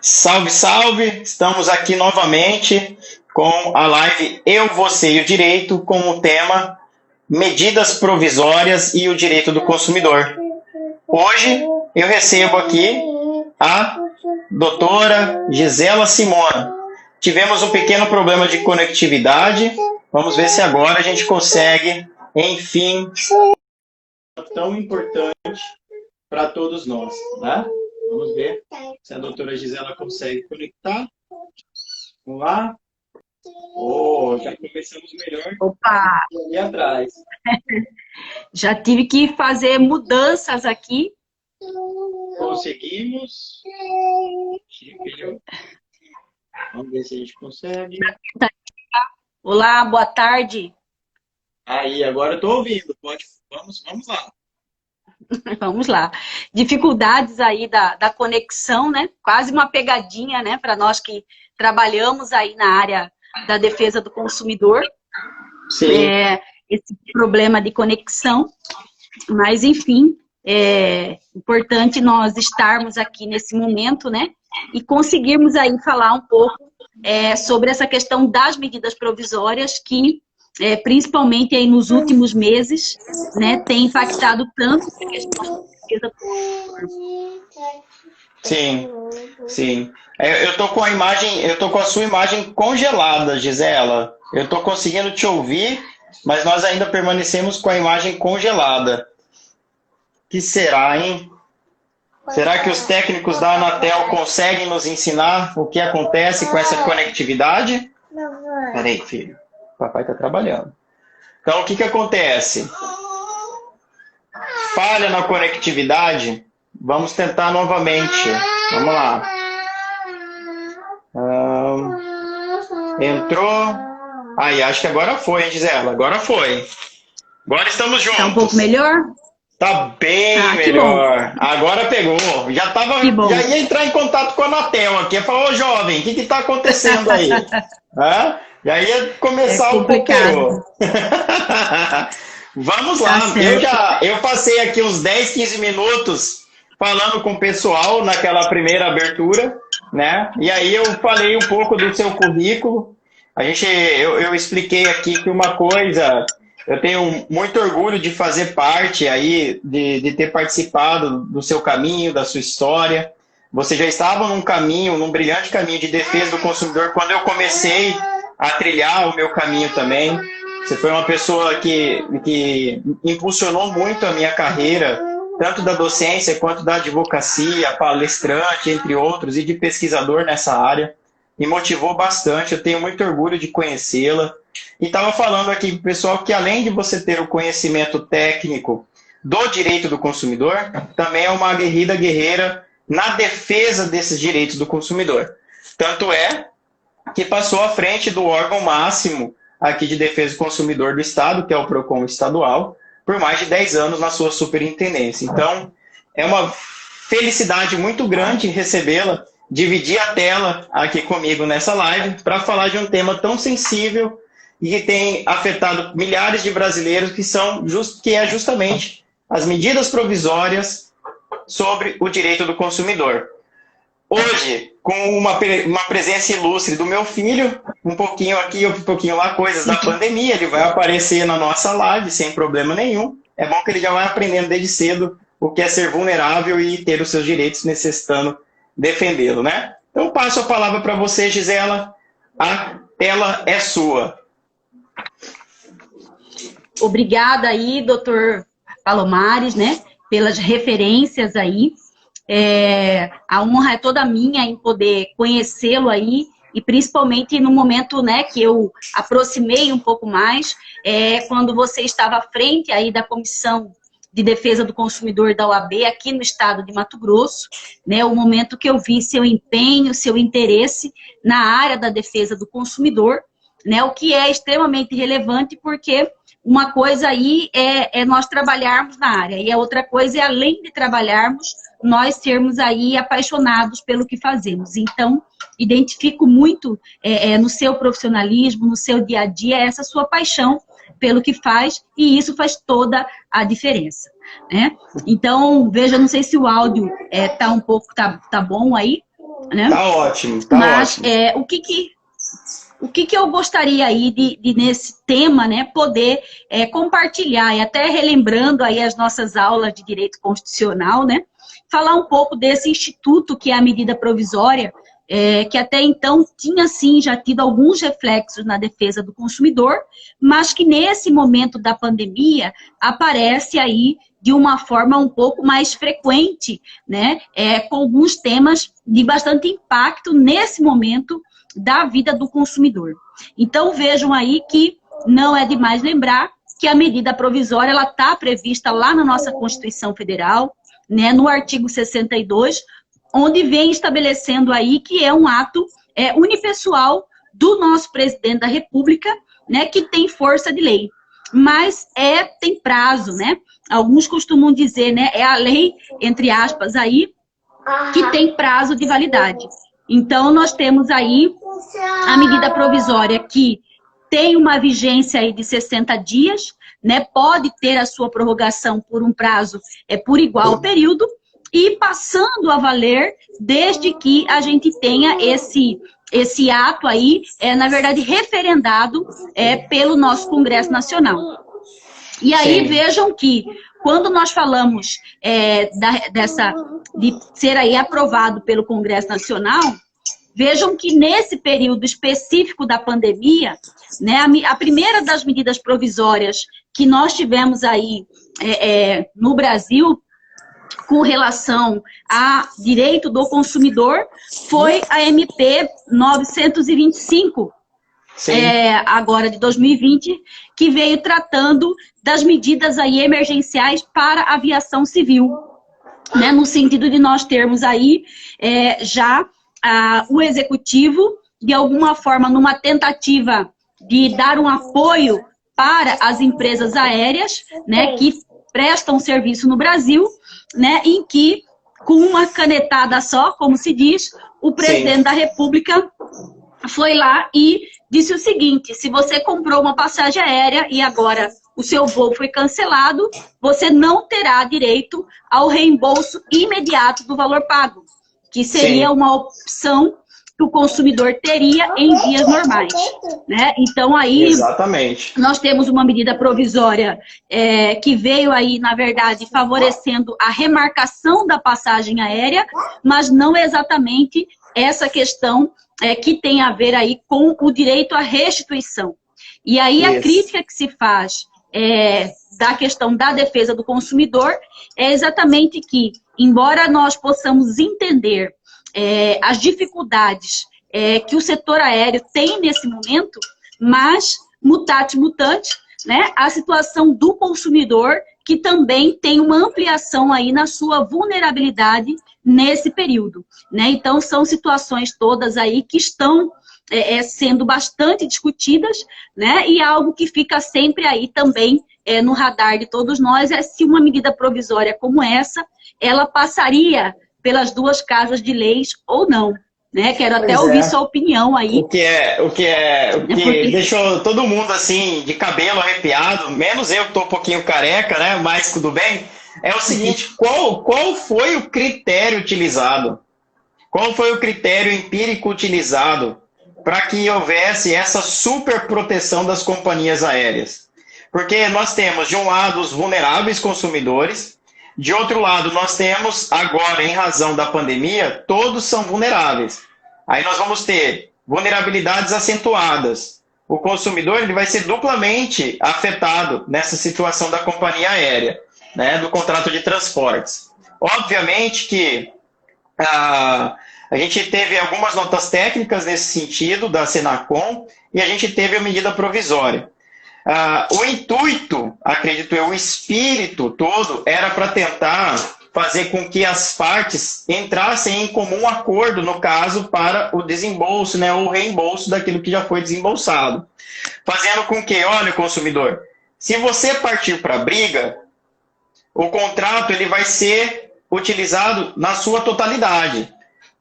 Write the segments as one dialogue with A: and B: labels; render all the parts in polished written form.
A: Salve, salve! Estamos aqui novamente com a live Eu, Você e o Direito, com o tema Medidas Provisórias e o Direito do Consumidor. Hoje eu recebo aqui a doutora Gisela Simona. Tivemos um pequeno problema de conectividade. Vamos ver se agora a gente consegue, enfim, tão importante para todos nós, né? Vamos ver se a doutora Gisela consegue conectar. Vamos lá. Oh, já começamos melhor.
B: Opa!
A: Ali atrás.
B: Já tive que fazer mudanças aqui.
A: Conseguimos. Vamos ver se a gente consegue.
B: Olá, boa tarde.
A: Aí, agora eu estou ouvindo. Vamos lá.
B: Vamos lá. Dificuldades aí da conexão, né? Quase uma pegadinha, né? Para nós que trabalhamos aí na área da defesa do consumidor.
A: Sim.
B: Esse problema de conexão. Mas, enfim, é importante nós estarmos aqui nesse momento, né? E conseguirmos aí falar um pouco sobre essa questão das medidas provisórias que, principalmente aí nos últimos meses, né, tem impactado tanto a questão da defesa do consumidor.
A: Sim, sim. Eu tô com a sua imagem congelada, Gisela. Eu tô conseguindo te ouvir, mas nós ainda permanecemos com a imagem congelada. Que será, hein? Será que os técnicos da Anatel conseguem nos ensinar o que acontece com essa conectividade? Peraí, filho. O papai está trabalhando. Então, o que acontece? Falha na conectividade. Vamos tentar novamente. Vamos lá. Entrou. Aí, acho que agora foi, hein, Gisela? Agora foi. Agora estamos juntos.
B: Tá um pouco melhor?
A: Tá bem melhor. Agora pegou. Já ia entrar em contato com a Anatel aqui. Ia falar, ô jovem, o que tá acontecendo aí? Já ia começar o PPO. Vamos lá. Eu passei aqui uns 10, 15 minutos falando com o pessoal naquela primeira abertura, né? E aí eu falei um pouco do seu currículo. Eu expliquei aqui que uma coisa... Eu tenho muito orgulho de fazer parte aí, de ter participado do seu caminho, da sua história. Você já estava num brilhante caminho de defesa do consumidor quando eu comecei a trilhar o meu caminho também. Você foi uma pessoa que impulsionou muito a minha carreira, tanto da docência quanto da advocacia, palestrante, entre outros, e de pesquisador nessa área. Me motivou bastante, eu tenho muito orgulho de conhecê-la. E estava falando aqui para o pessoal que além de você ter o conhecimento técnico do direito do consumidor, também é uma aguerrida guerreira na defesa desses direitos do consumidor. Tanto é que passou à frente do órgão máximo aqui de defesa do consumidor do Estado, que é o PROCON estadual, por mais de 10 anos na sua superintendência. Então, é uma felicidade muito grande recebê-la, dividir a tela aqui comigo nessa live para falar de um tema tão sensível e que tem afetado milhares de brasileiros, que é justamente as medidas provisórias sobre o direito do consumidor. Hoje, com uma presença ilustre do meu filho, um pouquinho aqui, um pouquinho lá, coisas da pandemia, ele vai aparecer na nossa live sem problema nenhum. É bom que ele já vai aprendendo desde cedo o que é ser vulnerável e ter os seus direitos necessitando defendê-lo, né? Então, passo a palavra para você, Gisela. A tela é sua.
B: Obrigada aí, doutor Palomares, né, pelas referências aí. A honra é toda minha em poder conhecê-lo aí, e principalmente no momento, né, que eu aproximei um pouco mais, quando você estava à frente aí da Comissão de Defesa do Consumidor da OAB, aqui no estado de Mato Grosso, né, o momento que eu vi seu empenho, seu interesse na área da defesa do consumidor, né, o que é extremamente relevante, porque uma coisa aí é nós trabalharmos na área, e a outra coisa é, além de trabalharmos, nós sermos aí apaixonados pelo que fazemos. Então, identifico muito no seu profissionalismo, no seu dia a dia, essa sua paixão pelo que faz, e isso faz toda a diferença, né? Então, veja, não sei se o áudio tá bom aí. né?
A: Tá ótimo, tá
B: Mas
A: ótimo.
B: O que eu gostaria aí de nesse tema, né, poder compartilhar, e até relembrando aí as nossas aulas de direito constitucional, né, falar um pouco desse instituto que é a medida provisória, que até então tinha sim já tido alguns reflexos na defesa do consumidor, mas que nesse momento da pandemia aparece aí de uma forma um pouco mais frequente, né, com alguns temas de bastante impacto nesse momento da vida do consumidor. Então, vejam aí que não é demais lembrar que a medida provisória ela está prevista lá na nossa Constituição Federal, né, no artigo 62, onde vem estabelecendo aí que é um ato unipessoal do nosso presidente da República, né, que tem força de lei. Mas tem prazo, né? Alguns costumam dizer, né, é a lei, entre aspas, aí, que tem prazo de validade. Então, nós temos aí a medida provisória que tem uma vigência aí de 60 dias, né? Pode ter a sua prorrogação por um prazo por igual período e passando a valer desde que a gente tenha esse ato aí, na verdade, referendado pelo nosso Congresso Nacional. E aí, sim, vejam que quando nós falamos de ser aí aprovado pelo Congresso Nacional, vejam que nesse período específico da pandemia, né, a primeira das medidas provisórias que nós tivemos aí no Brasil com relação a direito do consumidor foi a MP 925, agora de 2020, que veio tratando das medidas aí emergenciais para a aviação civil, né, no sentido de nós termos aí o executivo, de alguma forma, numa tentativa de dar um apoio para as empresas aéreas, né, que prestam serviço no Brasil, né, em que, com uma canetada só, como se diz, o presidente da República foi lá e disse o seguinte: se você comprou uma passagem aérea e agora o seu voo foi cancelado, você não terá direito ao reembolso imediato do valor pago, que seria uma opção que o consumidor teria em dias normais, né? Então, aí, exatamente, nós temos uma medida provisória que veio aí, na verdade, favorecendo a remarcação da passagem aérea, mas não exatamente essa questão que tem a ver aí com o direito à restituição. E aí, a crítica que se faz da questão da defesa do consumidor é exatamente que, embora nós possamos entender as dificuldades que o setor aéreo tem nesse momento, mas, mutatis mutandis, né, a situação do consumidor, que também tem uma ampliação aí na sua vulnerabilidade nesse período, né? Então, são situações todas aí que estão sendo bastante discutidas, né? E algo que fica sempre aí também no radar de todos nós é se uma medida provisória como essa, ela passaria pelas duas casas de leis ou não, né? Quero até ouvir sua opinião aí.
A: O que deixou todo mundo assim de cabelo arrepiado, menos eu que tô um pouquinho careca, né? Mas tudo bem. É o seguinte: qual foi o critério utilizado? Qual foi o critério empírico utilizado para que houvesse essa super proteção das companhias aéreas? Porque nós temos, de um lado, os vulneráveis consumidores. De outro lado, nós temos, agora, em razão da pandemia, todos são vulneráveis. Aí nós vamos ter vulnerabilidades acentuadas. O consumidor ele vai ser duplamente afetado nessa situação da companhia aérea, né, do contrato de transportes. Obviamente que a gente teve algumas notas técnicas nesse sentido, da Senacom, e a gente teve a medida provisória. O intuito, acredito eu, o espírito todo, era para tentar fazer com que as partes entrassem em comum acordo, no caso, para o desembolso, né, ou reembolso daquilo que já foi desembolsado. Fazendo com que, olha, consumidor, se você partir para a briga, o contrato ele vai ser utilizado na sua totalidade,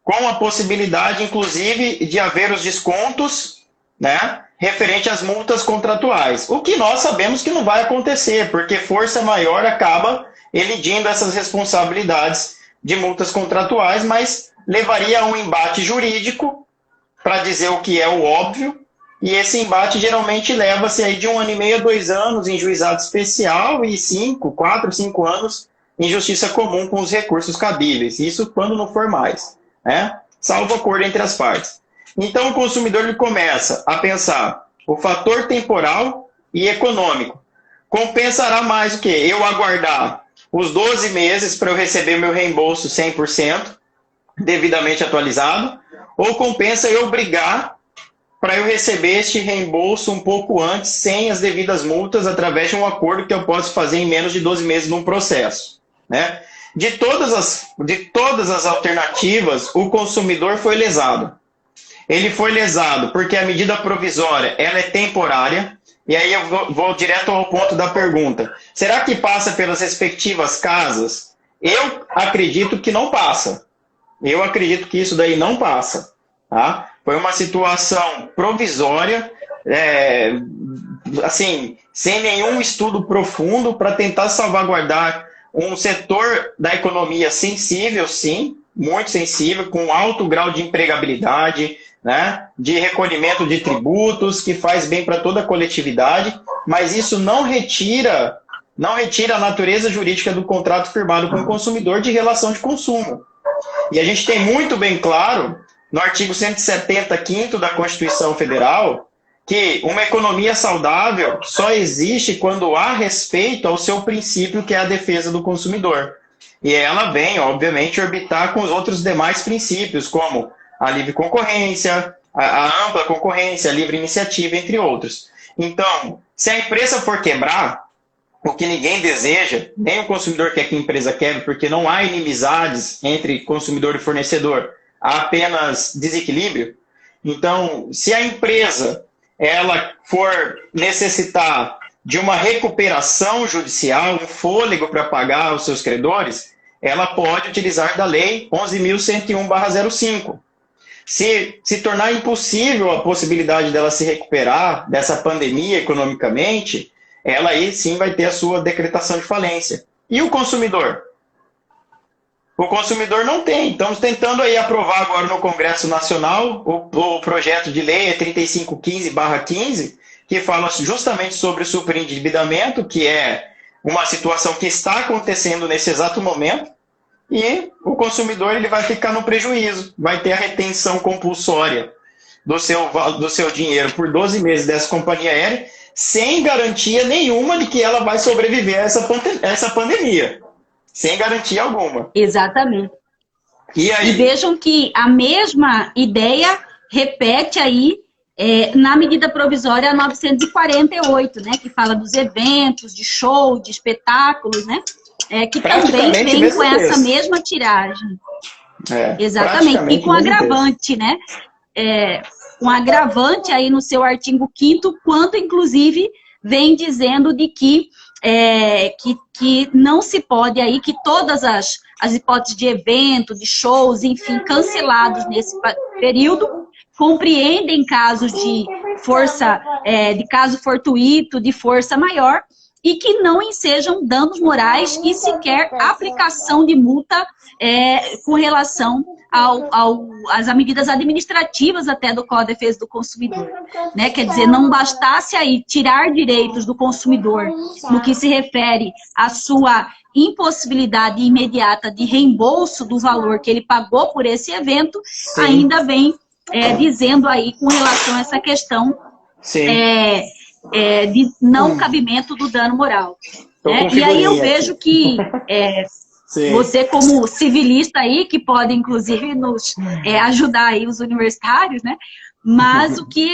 A: com a possibilidade, inclusive, de haver os descontos, né, referente às multas contratuais. O que nós sabemos que não vai acontecer, porque força maior acaba elidindo essas responsabilidades de multas contratuais, mas levaria a um embate jurídico para dizer o que é o óbvio, e esse embate geralmente leva-se aí de 1 ano e meio a 2 anos em juizado especial e 4, 5 anos em justiça comum com os recursos cabíveis. Isso quando não for mais, né? Salvo acordo entre as partes. Então o consumidor ele começa a pensar o fator temporal e econômico. Compensará mais o quê? Eu aguardar os 12 meses para eu receber meu reembolso 100%, devidamente atualizado, ou compensa eu brigar para eu receber este reembolso um pouco antes, sem as devidas multas, através de um acordo que eu posso fazer em menos de 12 meses num processo, né? De todas as alternativas, o consumidor foi lesado. Ele foi lesado porque a medida provisória ela é temporária, e aí eu vou direto ao ponto da pergunta. Será que passa pelas respectivas casas? Eu acredito que não passa. Eu acredito que isso daí não passa, tá? Foi uma situação provisória, assim, sem nenhum estudo profundo para tentar salvaguardar um setor da economia sensível, sim, muito sensível, com alto grau de empregabilidade, né, de recolhimento de tributos, que faz bem para toda a coletividade, mas isso não retira a natureza jurídica do contrato firmado com o consumidor de relação de consumo. E a gente tem muito bem claro, no artigo 170, 5º da Constituição Federal, que uma economia saudável só existe quando há respeito ao seu princípio, que é a defesa do consumidor. E ela vem, obviamente, orbitar com os outros demais princípios, como a livre concorrência, a ampla concorrência, a livre iniciativa, entre outros. Então, se a empresa for quebrar, o que ninguém deseja, nem o consumidor quer que a empresa quebre, porque não há inimizades entre consumidor e fornecedor, há apenas desequilíbrio. Então, se a empresa ela for necessitar de uma recuperação judicial, um fôlego para pagar os seus credores, ela pode utilizar da lei 11.101/05. Se tornar impossível a possibilidade dela se recuperar dessa pandemia economicamente, ela aí sim vai ter a sua decretação de falência. E o consumidor? O consumidor não tem. Estamos tentando aí aprovar agora no Congresso Nacional o projeto de lei 3515/15, que fala justamente sobre o superendividamento, que é uma situação que está acontecendo nesse exato momento, e o consumidor ele vai ficar no prejuízo, vai ter a retenção compulsória do seu dinheiro por 12 meses dessa companhia aérea, sem garantia nenhuma de que ela vai sobreviver a essa pandemia. Sem garantia alguma.
B: Exatamente.
A: E aí?
B: E vejam que a mesma ideia repete aí na medida provisória 948, né? Que fala dos eventos, de show, de espetáculos, né? Que também vem com essa mesma tiragem. Exatamente. E com agravante, né? Com agravante aí no seu artigo 5º, quanto inclusive vem dizendo de que não se pode aí, que todas as hipóteses de evento, de shows, enfim, cancelados nesse período, compreendem casos de força, de caso fortuito, de força maior, e que não ensejam danos morais e sequer aplicação de multa com relação às medidas administrativas até do Código de Defesa do Consumidor. Né? Quer dizer, não bastasse aí tirar direitos do consumidor no que se refere à sua impossibilidade imediata de reembolso do valor que ele pagou por esse evento, sim, ainda vem dizendo aí com relação a essa questão de não cabimento do dano moral. E aí eu vejo que você, como civilista aí, que pode inclusive nos ajudar aí os universitários, né? Mas o que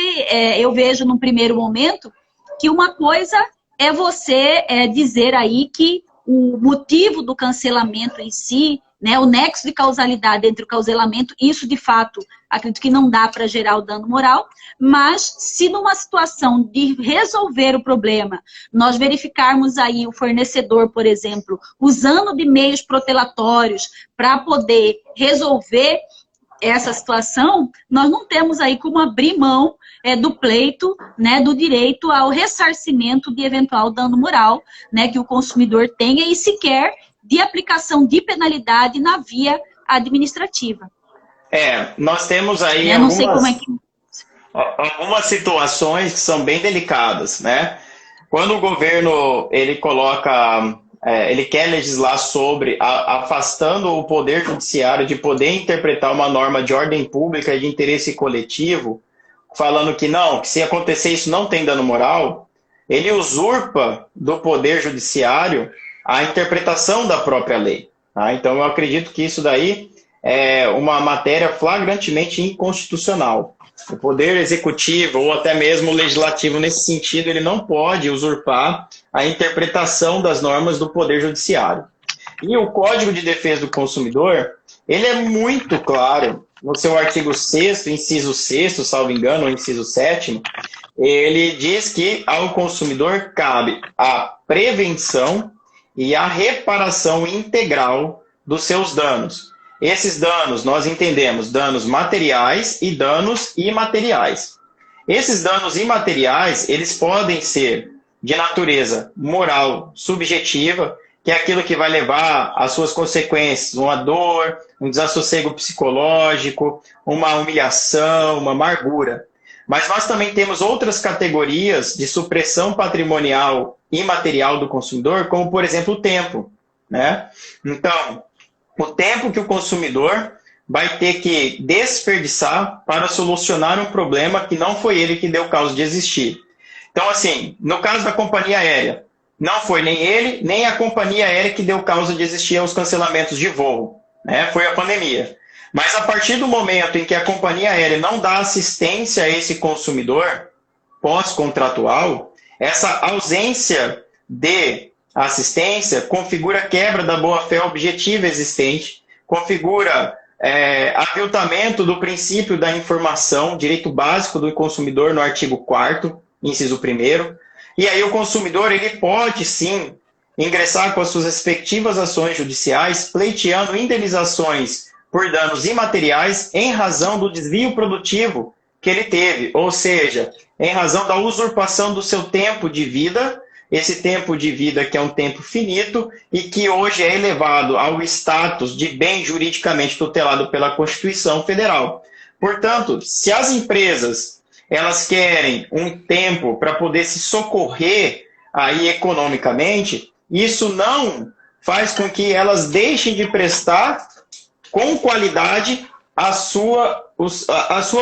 B: eu vejo num primeiro momento, que uma coisa é você dizer aí que o motivo do cancelamento em si, né, o nexo de causalidade entre o cancelamento, isso de fato, acredito que não dá para gerar o dano moral, mas se numa situação de resolver o problema, nós verificarmos aí o fornecedor, por exemplo, usando de meios protelatórios para poder resolver essa situação, nós não temos aí como abrir mão do pleito, né, do direito ao ressarcimento de eventual dano moral, né, que o consumidor tenha e sequer de aplicação de penalidade na via administrativa.
A: Nós temos aí
B: Eu não sei como é que...
A: algumas situações que são bem delicadas, né? Quando o governo ele coloca, ele quer legislar sobre afastando o poder judiciário de poder interpretar uma norma de ordem pública e de interesse coletivo, falando que não, que se acontecer isso não tem dano moral, ele usurpa do poder judiciário a interpretação da própria lei. Tá? Então eu acredito que isso daí é uma matéria flagrantemente inconstitucional. O poder executivo ou até mesmo o legislativo, nesse sentido, ele não pode usurpar a interpretação das normas do poder judiciário. E o Código de Defesa do Consumidor, ele é muito claro, no seu artigo 6º, inciso 6º, salvo engano, ou inciso 7º, ele diz que ao consumidor cabe a prevenção e a reparação integral dos seus danos. Esses danos, nós entendemos danos materiais e danos imateriais. Esses danos imateriais, eles podem ser de natureza moral subjetiva, que é aquilo que vai levar às suas consequências, uma dor, um desassossego psicológico, uma humilhação, uma amargura. Mas nós também temos outras categorias de supressão patrimonial e material do consumidor, como, por exemplo, o tempo, né? Então, o tempo que o consumidor vai ter que desperdiçar para solucionar um problema que não foi ele que deu causa de existir. Então, assim, no caso da companhia aérea, não foi nem ele, nem a companhia aérea que deu causa de existir aos cancelamentos de voo, né? Foi a pandemia. Mas a partir do momento em que a companhia aérea não dá assistência a esse consumidor pós-contratual, essa ausência de assistência configura quebra da boa-fé objetiva existente, configura aviltamento do princípio da informação, direito básico do consumidor no artigo 4º, inciso 1º, e aí o consumidor ele pode sim ingressar com as suas respectivas ações judiciais, pleiteando indenizações por danos imateriais em razão do desvio produtivo que ele teve, ou seja, em razão da usurpação do seu tempo de vida, esse tempo de vida que é um tempo finito e que hoje é elevado ao status de bem juridicamente tutelado pela Constituição Federal. Portanto, se as empresas elas querem um tempo para poder se socorrer aí economicamente, isso não faz com que elas deixem de prestar com qualidade a sua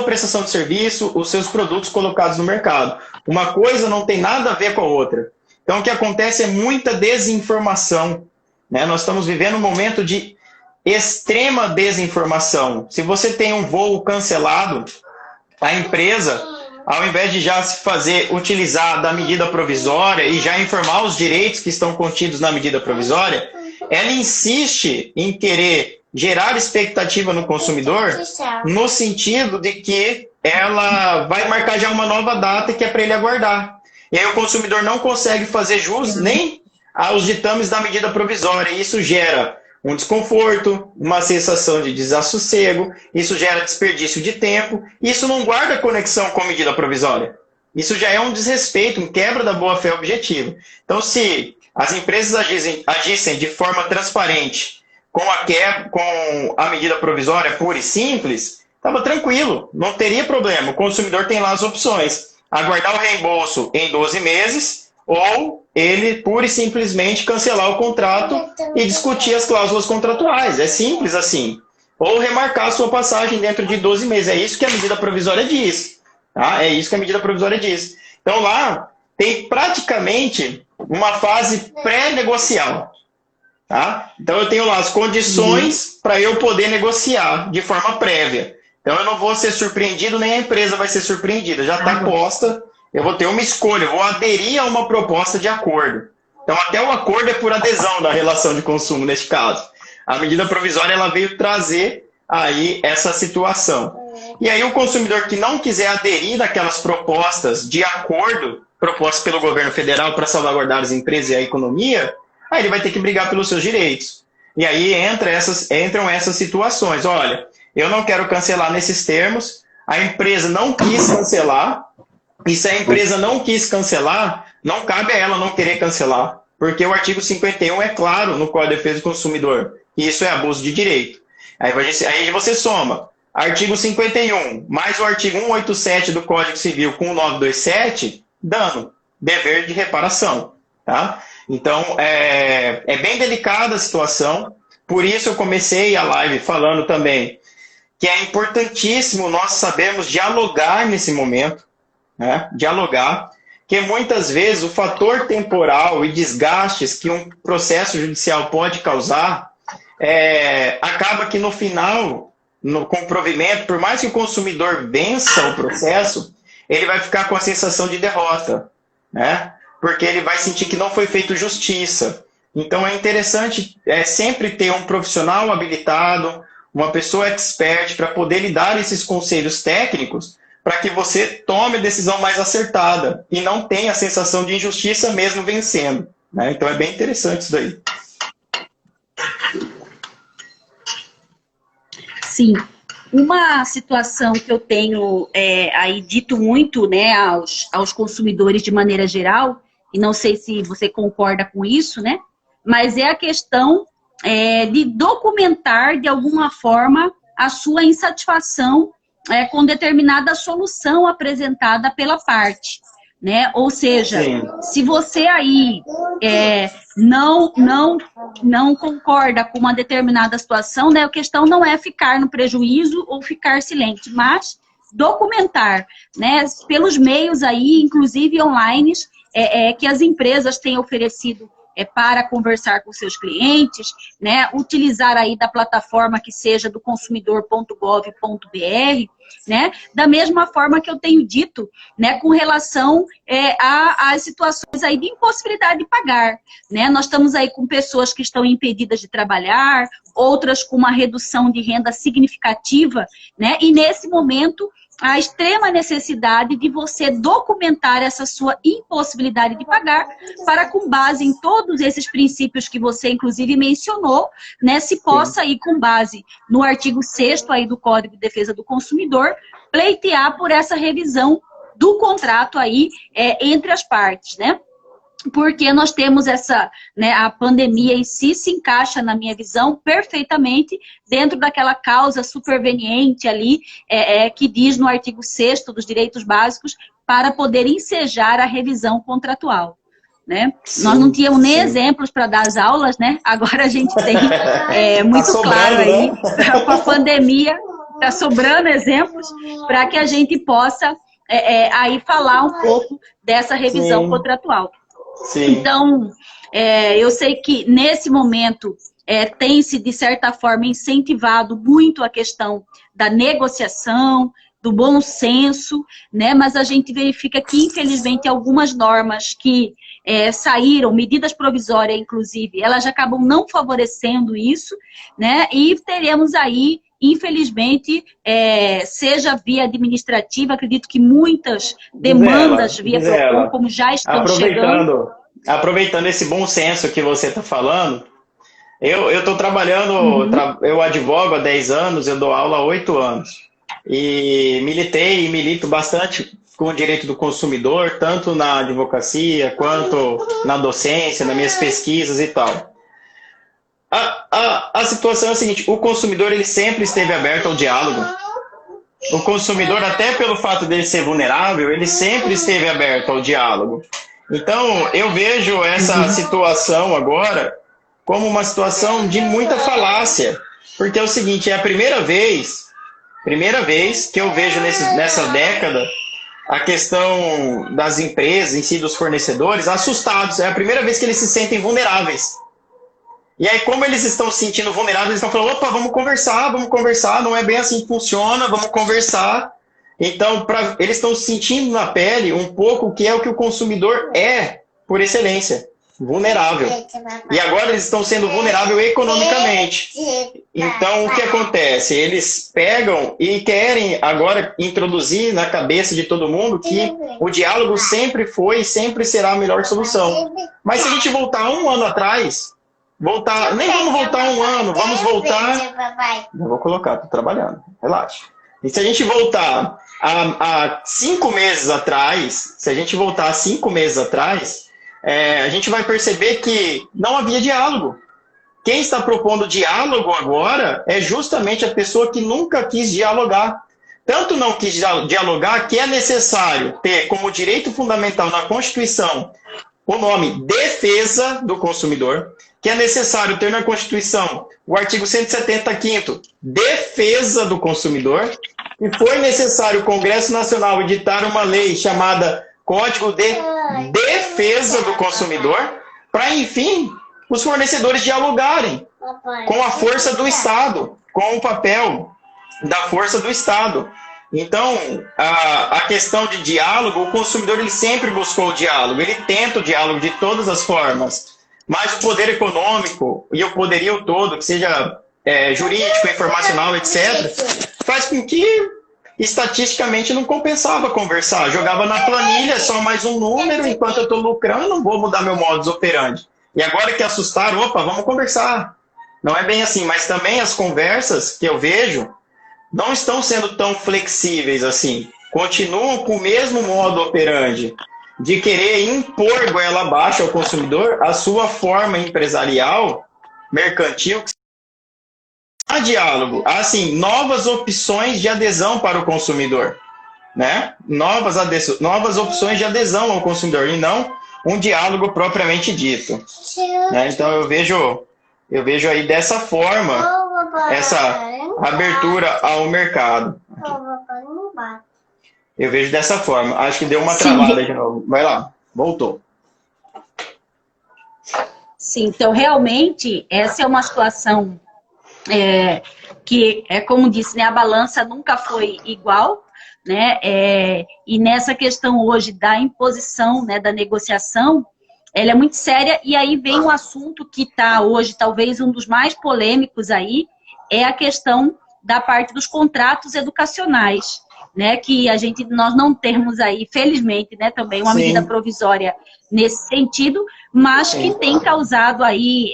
A: prestação de serviço, os seus produtos colocados no mercado. Uma coisa não tem nada a ver com a outra. Então, o que acontece é muita desinformação, né? Nós estamos vivendo um momento de extrema desinformação. Se você tem um voo cancelado, a empresa, ao invés de já utilizar da medida provisória e já informar os direitos que estão contidos na medida provisória, ela insiste em querer gerar expectativa no consumidor no sentido de que ela vai marcar já uma nova data que é para ele aguardar. E aí o consumidor não consegue fazer jus nem aos ditames da medida provisória. E isso gera um desconforto, uma sensação de desassossego, isso gera desperdício de tempo, isso não guarda conexão com a medida provisória. Isso já é um desrespeito, um quebra da boa-fé objetiva. Então, se as empresas agissem de forma transparente com a medida provisória pura e simples, estava tranquilo, não teria problema. O consumidor tem lá as opções. Aguardar o reembolso em 12 meses ou ele pura e simplesmente cancelar o contrato e discutir as cláusulas contratuais. É simples assim. Ou remarcar a sua passagem dentro de 12 meses. É isso que a medida provisória diz. Tá? É isso que a medida provisória diz. Então lá tem praticamente uma fase pré-negocial. Tá? Então eu tenho lá as condições para eu poder negociar de forma prévia. Então eu não vou ser surpreendido, nem a empresa vai ser surpreendida. Já está posta, eu vou ter uma escolha, eu vou aderir a uma proposta de acordo. Então até o acordo é por adesão da relação de consumo neste caso. A medida provisória ela veio trazer aí essa situação. E aí o consumidor que não quiser aderir daquelas propostas de acordo propostas pelo governo federal para salvaguardar as empresas e a economia, aí ele vai ter que brigar pelos seus direitos. E aí entram essas situações. Olha, eu não quero cancelar nesses termos, a empresa não quis cancelar, e se a empresa não quis cancelar, não cabe a ela não querer cancelar, porque o artigo 51 é claro no Código de Defesa do Consumidor, e isso é abuso de direito. Aí você soma artigo 51, mais o artigo 187 do Código Civil com o 927, dano, dever de reparação, tá? Então, é bem delicada a situação, por isso eu comecei a live falando também que é importantíssimo nós sabermos dialogar nesse momento, né? Dialogar, que muitas vezes o fator temporal e desgastes que um processo judicial pode causar, acaba que no final, com o provimento, por mais que o consumidor vença o processo, ele vai ficar com a sensação de derrota, né? Porque ele vai sentir que não foi feito justiça. Então é interessante sempre ter um profissional habilitado, uma pessoa expert para poder lhe dar esses conselhos técnicos para que você tome a decisão mais acertada e não tenha a sensação de injustiça mesmo vencendo, né? Então é bem interessante isso daí.
B: Sim. Uma situação que eu tenho aí dito muito, né, aos consumidores de maneira geral, e não sei se você concorda com isso, né, mas é a questão de documentar de alguma forma a sua insatisfação com determinada solução apresentada pela parte, né? Ou seja, sim, se você aí não concorda com uma determinada situação, né? A questão não é ficar no prejuízo ou ficar silente, mas documentar, né? Pelos meios aí, inclusive online, que as empresas têm oferecido para conversar com seus clientes, né, utilizar aí da plataforma que seja do consumidor.gov.br, né, da mesma forma que eu tenho dito, né, com relação às situações aí de impossibilidade de pagar, né, nós estamos aí com pessoas que estão impedidas de trabalhar, outras com uma redução de renda significativa, né, e nesse momento a extrema necessidade de você documentar essa sua impossibilidade de pagar para, com base em todos esses princípios que você, inclusive, mencionou, né, se possa ir com base no artigo 6º aí do Código de Defesa do Consumidor, pleitear por essa revisão do contrato aí entre as partes, né? Porque nós temos né, a pandemia em si se encaixa, na minha visão, perfeitamente dentro daquela causa superveniente ali, que diz no artigo 6º dos direitos básicos, para poder ensejar a revisão contratual. Né? Sim, nós não tínhamos nem exemplos para dar as aulas, né? Agora a gente tem muito tá claro aí, né? Com a pandemia, está sobrando exemplos para que a gente possa aí falar um pouco dessa revisão Sim. contratual. Sim. Então, eu sei que nesse momento tem-se, de certa forma, incentivado muito a questão da negociação, do bom senso, né? Mas a gente verifica que, infelizmente, algumas normas que saíram, medidas provisórias, inclusive, elas acabam não favorecendo isso, né? E teremos aí, infelizmente, seja via administrativa, acredito que muitas demandas via PROCON, como já estão chegando.
A: Aproveitando esse bom senso que você está falando, eu estou trabalhando, eu advogo há 10 anos, eu dou aula há 8 anos. E militei e milito bastante com o direito do consumidor, tanto na advocacia, quanto na docência, nas minhas pesquisas e tal. A situação é a seguinte, o consumidor ele sempre esteve aberto ao diálogo. O consumidor, até pelo fato dele ser vulnerável, ele sempre esteve aberto ao diálogo. Então, eu vejo essa situação agora como uma situação de muita falácia. Porque é o seguinte, é a primeira vez que eu vejo nessa década a questão das empresas, em si, dos fornecedores, assustados. É a primeira vez que eles se sentem vulneráveis. E aí, como eles estão se sentindo vulneráveis, eles estão falando, opa, vamos conversar, não é bem assim que funciona, vamos conversar. Então, eles estão sentindo na pele um pouco o que é o que o consumidor é, por excelência, vulnerável. E agora eles estão sendo vulneráveis economicamente. Então, o que acontece? Eles pegam e querem agora introduzir na cabeça de todo mundo que o diálogo sempre foi e sempre será a melhor solução. Mas se a gente voltar um ano atrás... nem vamos voltar um ano, vamos voltar... Eu vou colocar, estou trabalhando, relaxa. E se a gente voltar a 5 meses atrás, a gente vai perceber que não havia diálogo. quem está propondo diálogo agora é justamente a pessoa que nunca quis dialogar. Tanto não quis dialogar que é necessário ter como direito fundamental na Constituição o nome defesa do consumidor, que é necessário ter na Constituição o artigo 175º, defesa do consumidor, e foi necessário o Congresso Nacional editar uma lei chamada Código de Defesa do Consumidor, para, enfim, os fornecedores dialogarem com a força do Estado, com o papel da força do Estado. Então, a questão de diálogo, o consumidor ele sempre buscou o diálogo, ele tenta o diálogo de todas as formas, mas o poder econômico e o poderio todo, que seja jurídico, informacional, etc., faz com que estatisticamente não compensava conversar. Jogava na planilha só mais um número, enquanto eu estou lucrando, não vou mudar meu modus operandi. E agora que assustaram, opa, vamos conversar. Não é bem assim, mas também as conversas que eu vejo não estão sendo tão flexíveis assim. Continuam com o mesmo modo operandi de querer impor goela abaixo ao consumidor a sua forma empresarial, mercantil. Há diálogo, há assim, novas opções de adesão para o consumidor, né? Novas opções de adesão ao consumidor e não um diálogo propriamente dito, né? Então eu vejo aí dessa forma essa abertura ao mercado. Eu vejo dessa forma. Acho que deu uma travada de novo. Vai lá, voltou.
B: Sim, então realmente essa é uma situação que é como disse, né, a balança nunca foi igual, né? E nessa questão hoje da imposição, né, da negociação, ela é muito séria, e aí vem um assunto que está hoje talvez um dos mais polêmicos aí, é a questão da parte dos contratos educacionais, né, que nós não temos aí, felizmente, né, também uma medida provisória nesse sentido, mas que tem causado aí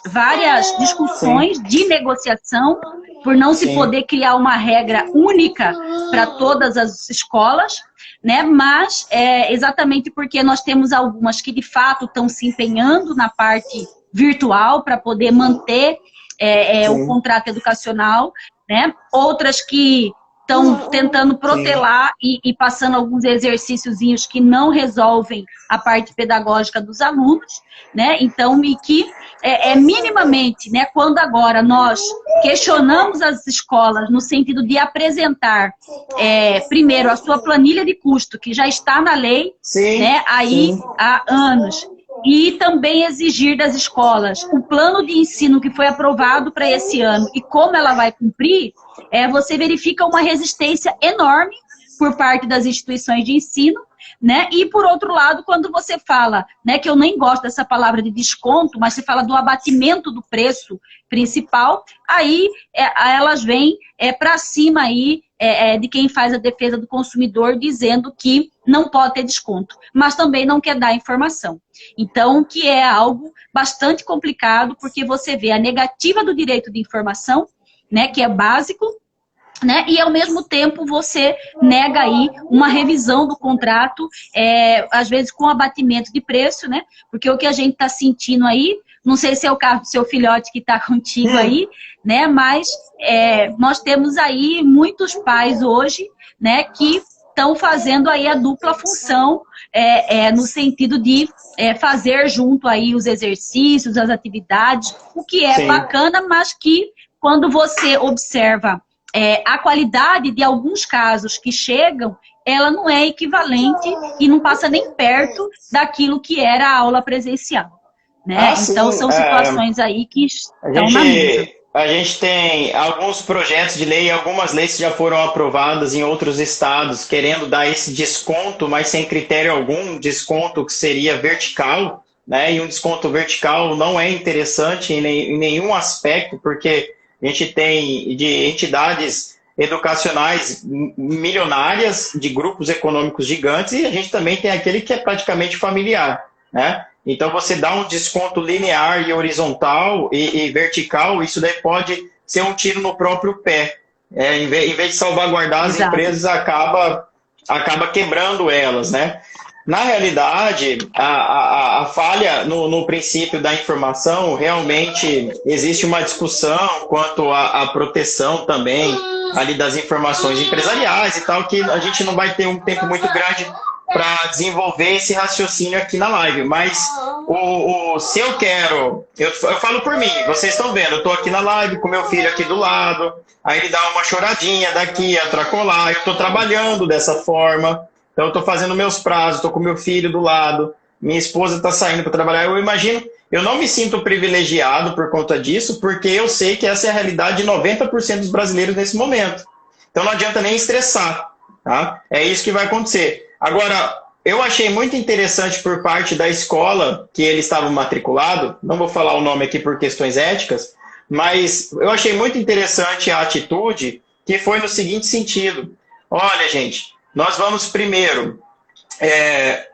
B: várias discussões de negociação, por não se poder criar uma regra única para todas as escolas, né? Mas exatamente porque nós temos algumas que de fato estão se empenhando na parte virtual para poder manter o contrato educacional, né? Outras que estão tentando protelar e passando alguns exercíciozinhos que não resolvem a parte pedagógica dos alunos, né? Então, e que minimamente, né, quando agora nós questionamos as escolas no sentido de apresentar primeiro a sua planilha de custo, que já está na lei, né, aí há anos, e também exigir das escolas o plano de ensino que foi aprovado para esse ano e como ela vai cumprir, você verifica uma resistência enorme por parte das instituições de ensino, né? E por outro lado, quando você fala, né, que eu nem gosto dessa palavra de desconto, mas você fala do abatimento do preço principal, aí elas vêm para cima aí de quem faz a defesa do consumidor, dizendo que não pode ter desconto, mas também não quer dar informação. Então, que é algo bastante complicado, porque você vê a negativa do direito de informação, né, que é básico, né? E ao mesmo tempo você nega aí uma revisão do contrato, às vezes com abatimento de preço, né? Porque o que a gente está sentindo aí, não sei se é o caso do seu filhote que está contigo aí, né? Mas nós temos aí muitos pais hoje, né, que estão fazendo aí a dupla função, no sentido de fazer junto aí os exercícios, as atividades, o que é bacana, mas que quando você observa a qualidade de alguns casos que chegam, ela não é equivalente e não passa nem perto daquilo que era a aula presencial, né? Então, são situações aí que estão na mesa.
A: A gente tem alguns projetos de lei, algumas leis que já foram aprovadas em outros estados, querendo dar esse desconto, mas sem critério algum, desconto que seria vertical, né? E um desconto vertical não é interessante em nenhum aspecto, porque a gente tem de entidades educacionais milionárias, de grupos econômicos gigantes, e a gente também tem aquele que é praticamente familiar, né? Então, você dá um desconto linear e horizontal e vertical, isso daí pode ser um tiro no próprio pé. Em vez de salvaguardar as empresas, acaba quebrando elas, né? Na realidade, a falha no princípio da informação, realmente existe uma discussão quanto à proteção também ali das informações empresariais e tal, que a gente não vai ter um tempo muito grande para desenvolver esse raciocínio aqui na live. Mas se eu quero, eu falo por mim, vocês estão vendo, eu estou aqui na live com meu filho aqui do lado, aí ele dá uma choradinha daqui, outra colar, eu estou trabalhando dessa forma. Então, eu estou fazendo meus prazos, estou com meu filho do lado, minha esposa está saindo para trabalhar. Eu imagino, eu não me sinto privilegiado por conta disso, porque eu sei que essa é a realidade de 90% dos brasileiros nesse momento. Então, não adianta nem estressar, tá? É isso que vai acontecer. Agora, eu achei muito interessante por parte da escola que eles estavam matriculados, não vou falar o nome aqui por questões éticas, mas eu achei muito interessante a atitude, que foi no seguinte sentido. Olha, gente, nós vamos primeiro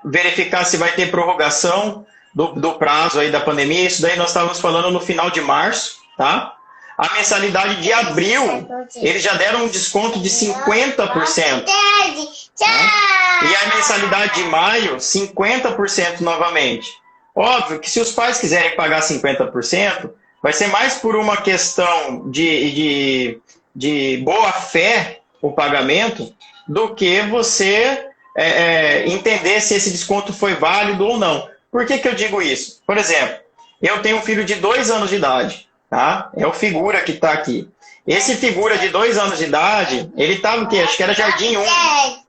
A: verificar se vai ter prorrogação do prazo aí da pandemia. Isso daí nós estávamos falando no final de março, tá? A mensalidade de abril, eles já deram um desconto de 50%. Né? E a mensalidade de maio, 50% novamente. Óbvio que se os pais quiserem pagar 50%, vai ser mais por uma questão de boa fé o pagamento, do que você entender se esse desconto foi válido ou não. Por que eu digo isso? Por exemplo, eu tenho um filho de 2 anos de idade, tá? É o Figura que está aqui. Esse Figura de 2 anos de idade, ele estava o quê? Acho que era Jardim 1.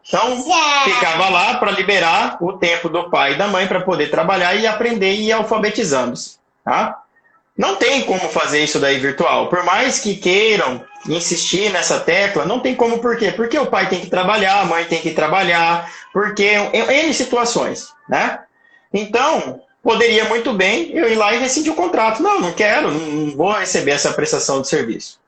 A: Então, ficava lá para liberar o tempo do pai e da mãe para poder trabalhar e aprender e ir alfabetizando-se, tá? Não tem como fazer isso daí virtual. Por mais que queiram insistir nessa tecla, não tem como. Por quê? Porque o pai tem que trabalhar, a mãe tem que trabalhar, porque N situações, né? Então, poderia muito bem eu ir lá e rescindir o contrato. Não quero, não vou receber essa prestação de serviço.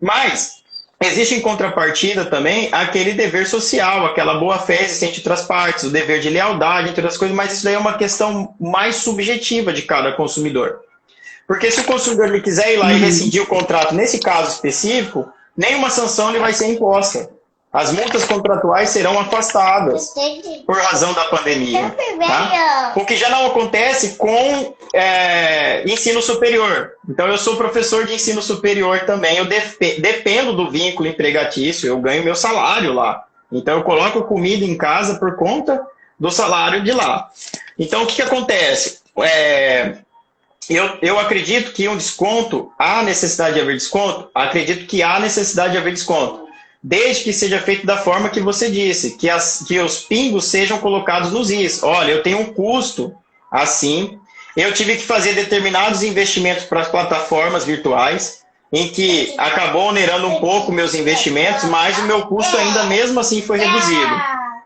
A: Mas existe em contrapartida também aquele dever social, aquela boa-fé existente entre as partes, o dever de lealdade, entre as coisas, mas isso daí é uma questão mais subjetiva de cada consumidor. Porque se o consumidor ele quiser ir lá e rescindir o contrato, nesse caso específico, nenhuma sanção lhe vai ser imposta. As multas contratuais serão afastadas por razão da pandemia. Tá? O que já não acontece com ensino superior. Então, eu sou professor de ensino superior também. Eu dependo do vínculo empregatício, eu ganho meu salário lá. Então, eu coloco comida em casa por conta do salário de lá. Então, o que acontece? Eu acredito que um desconto, há necessidade de haver desconto? Acredito que há necessidade de haver desconto. Desde que seja feito da forma que você disse, que os pingos sejam colocados nos is. Olha, eu tenho um custo assim, eu tive que fazer determinados investimentos para as plataformas virtuais, em que acabou onerando um pouco meus investimentos, mas o meu custo ainda mesmo assim foi reduzido.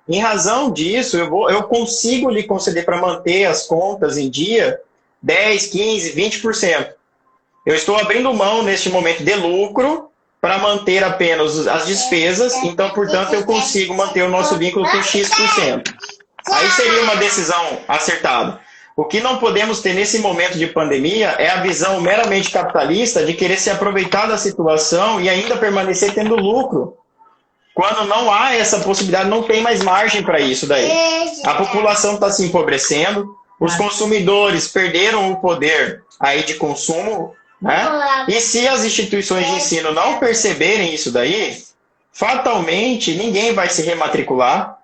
A: Em razão disso, eu consigo lhe conceder para manter as contas em dia 10, 15, 20%. Eu estou abrindo mão, neste momento, de lucro para manter apenas as despesas, então, portanto, eu consigo manter o nosso vínculo com X%. Aí seria uma decisão acertada. O que não podemos ter nesse momento de pandemia é a visão meramente capitalista de querer se aproveitar da situação e ainda permanecer tendo lucro. Quando não há essa possibilidade, não tem mais margem para isso daí. A população está se empobrecendo, os consumidores perderam o poder aí de consumo, né? E se as instituições de ensino não perceberem isso daí, fatalmente ninguém vai se rematricular,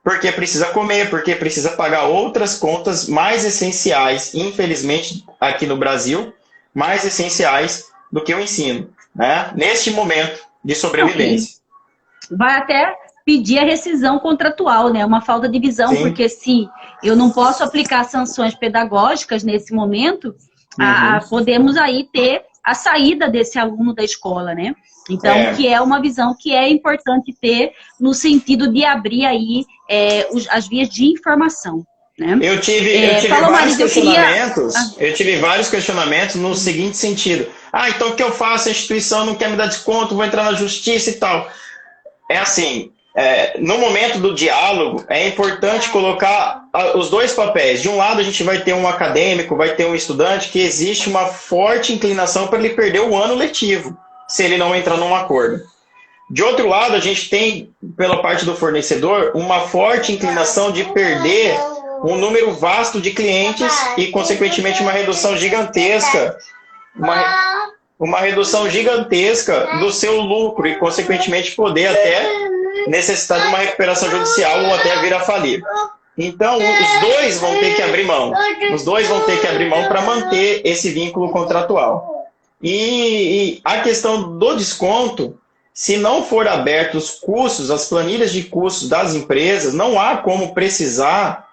A: porque precisa comer, porque precisa pagar outras contas mais essenciais, infelizmente, aqui no Brasil, mais essenciais do que o ensino, né? Neste momento de sobrevivência.
B: Vai até pedir a rescisão contratual, né? Uma falta de visão, Sim. Porque se eu não posso aplicar sanções pedagógicas nesse momento, podemos aí ter a saída desse aluno da escola, né? Então, que é uma visão que é importante ter no sentido de abrir aí as vias de informação. Né?
A: Eu tive vários questionamentos no seguinte sentido. Então o que eu faço? A instituição não quer me dar desconto, vou entrar na justiça e tal. É assim, no momento do diálogo, é importante colocar os dois papéis. De um lado, a gente vai ter um acadêmico, vai ter um estudante que existe uma forte inclinação para ele perder o ano letivo, se ele não entrar num acordo. De outro lado, a gente tem, pela parte do fornecedor, uma forte inclinação de perder um número vasto de clientes e, consequentemente, uma redução gigantesca, uma redução gigantesca do seu lucro e, consequentemente, poder até necessitar de uma recuperação judicial ou até vir a falir. Então, os dois vão ter que abrir mão. Os dois vão ter que abrir mão para manter esse vínculo contratual. E a questão do desconto, se não for aberto os custos, as planilhas de custos das empresas, não há como precisar,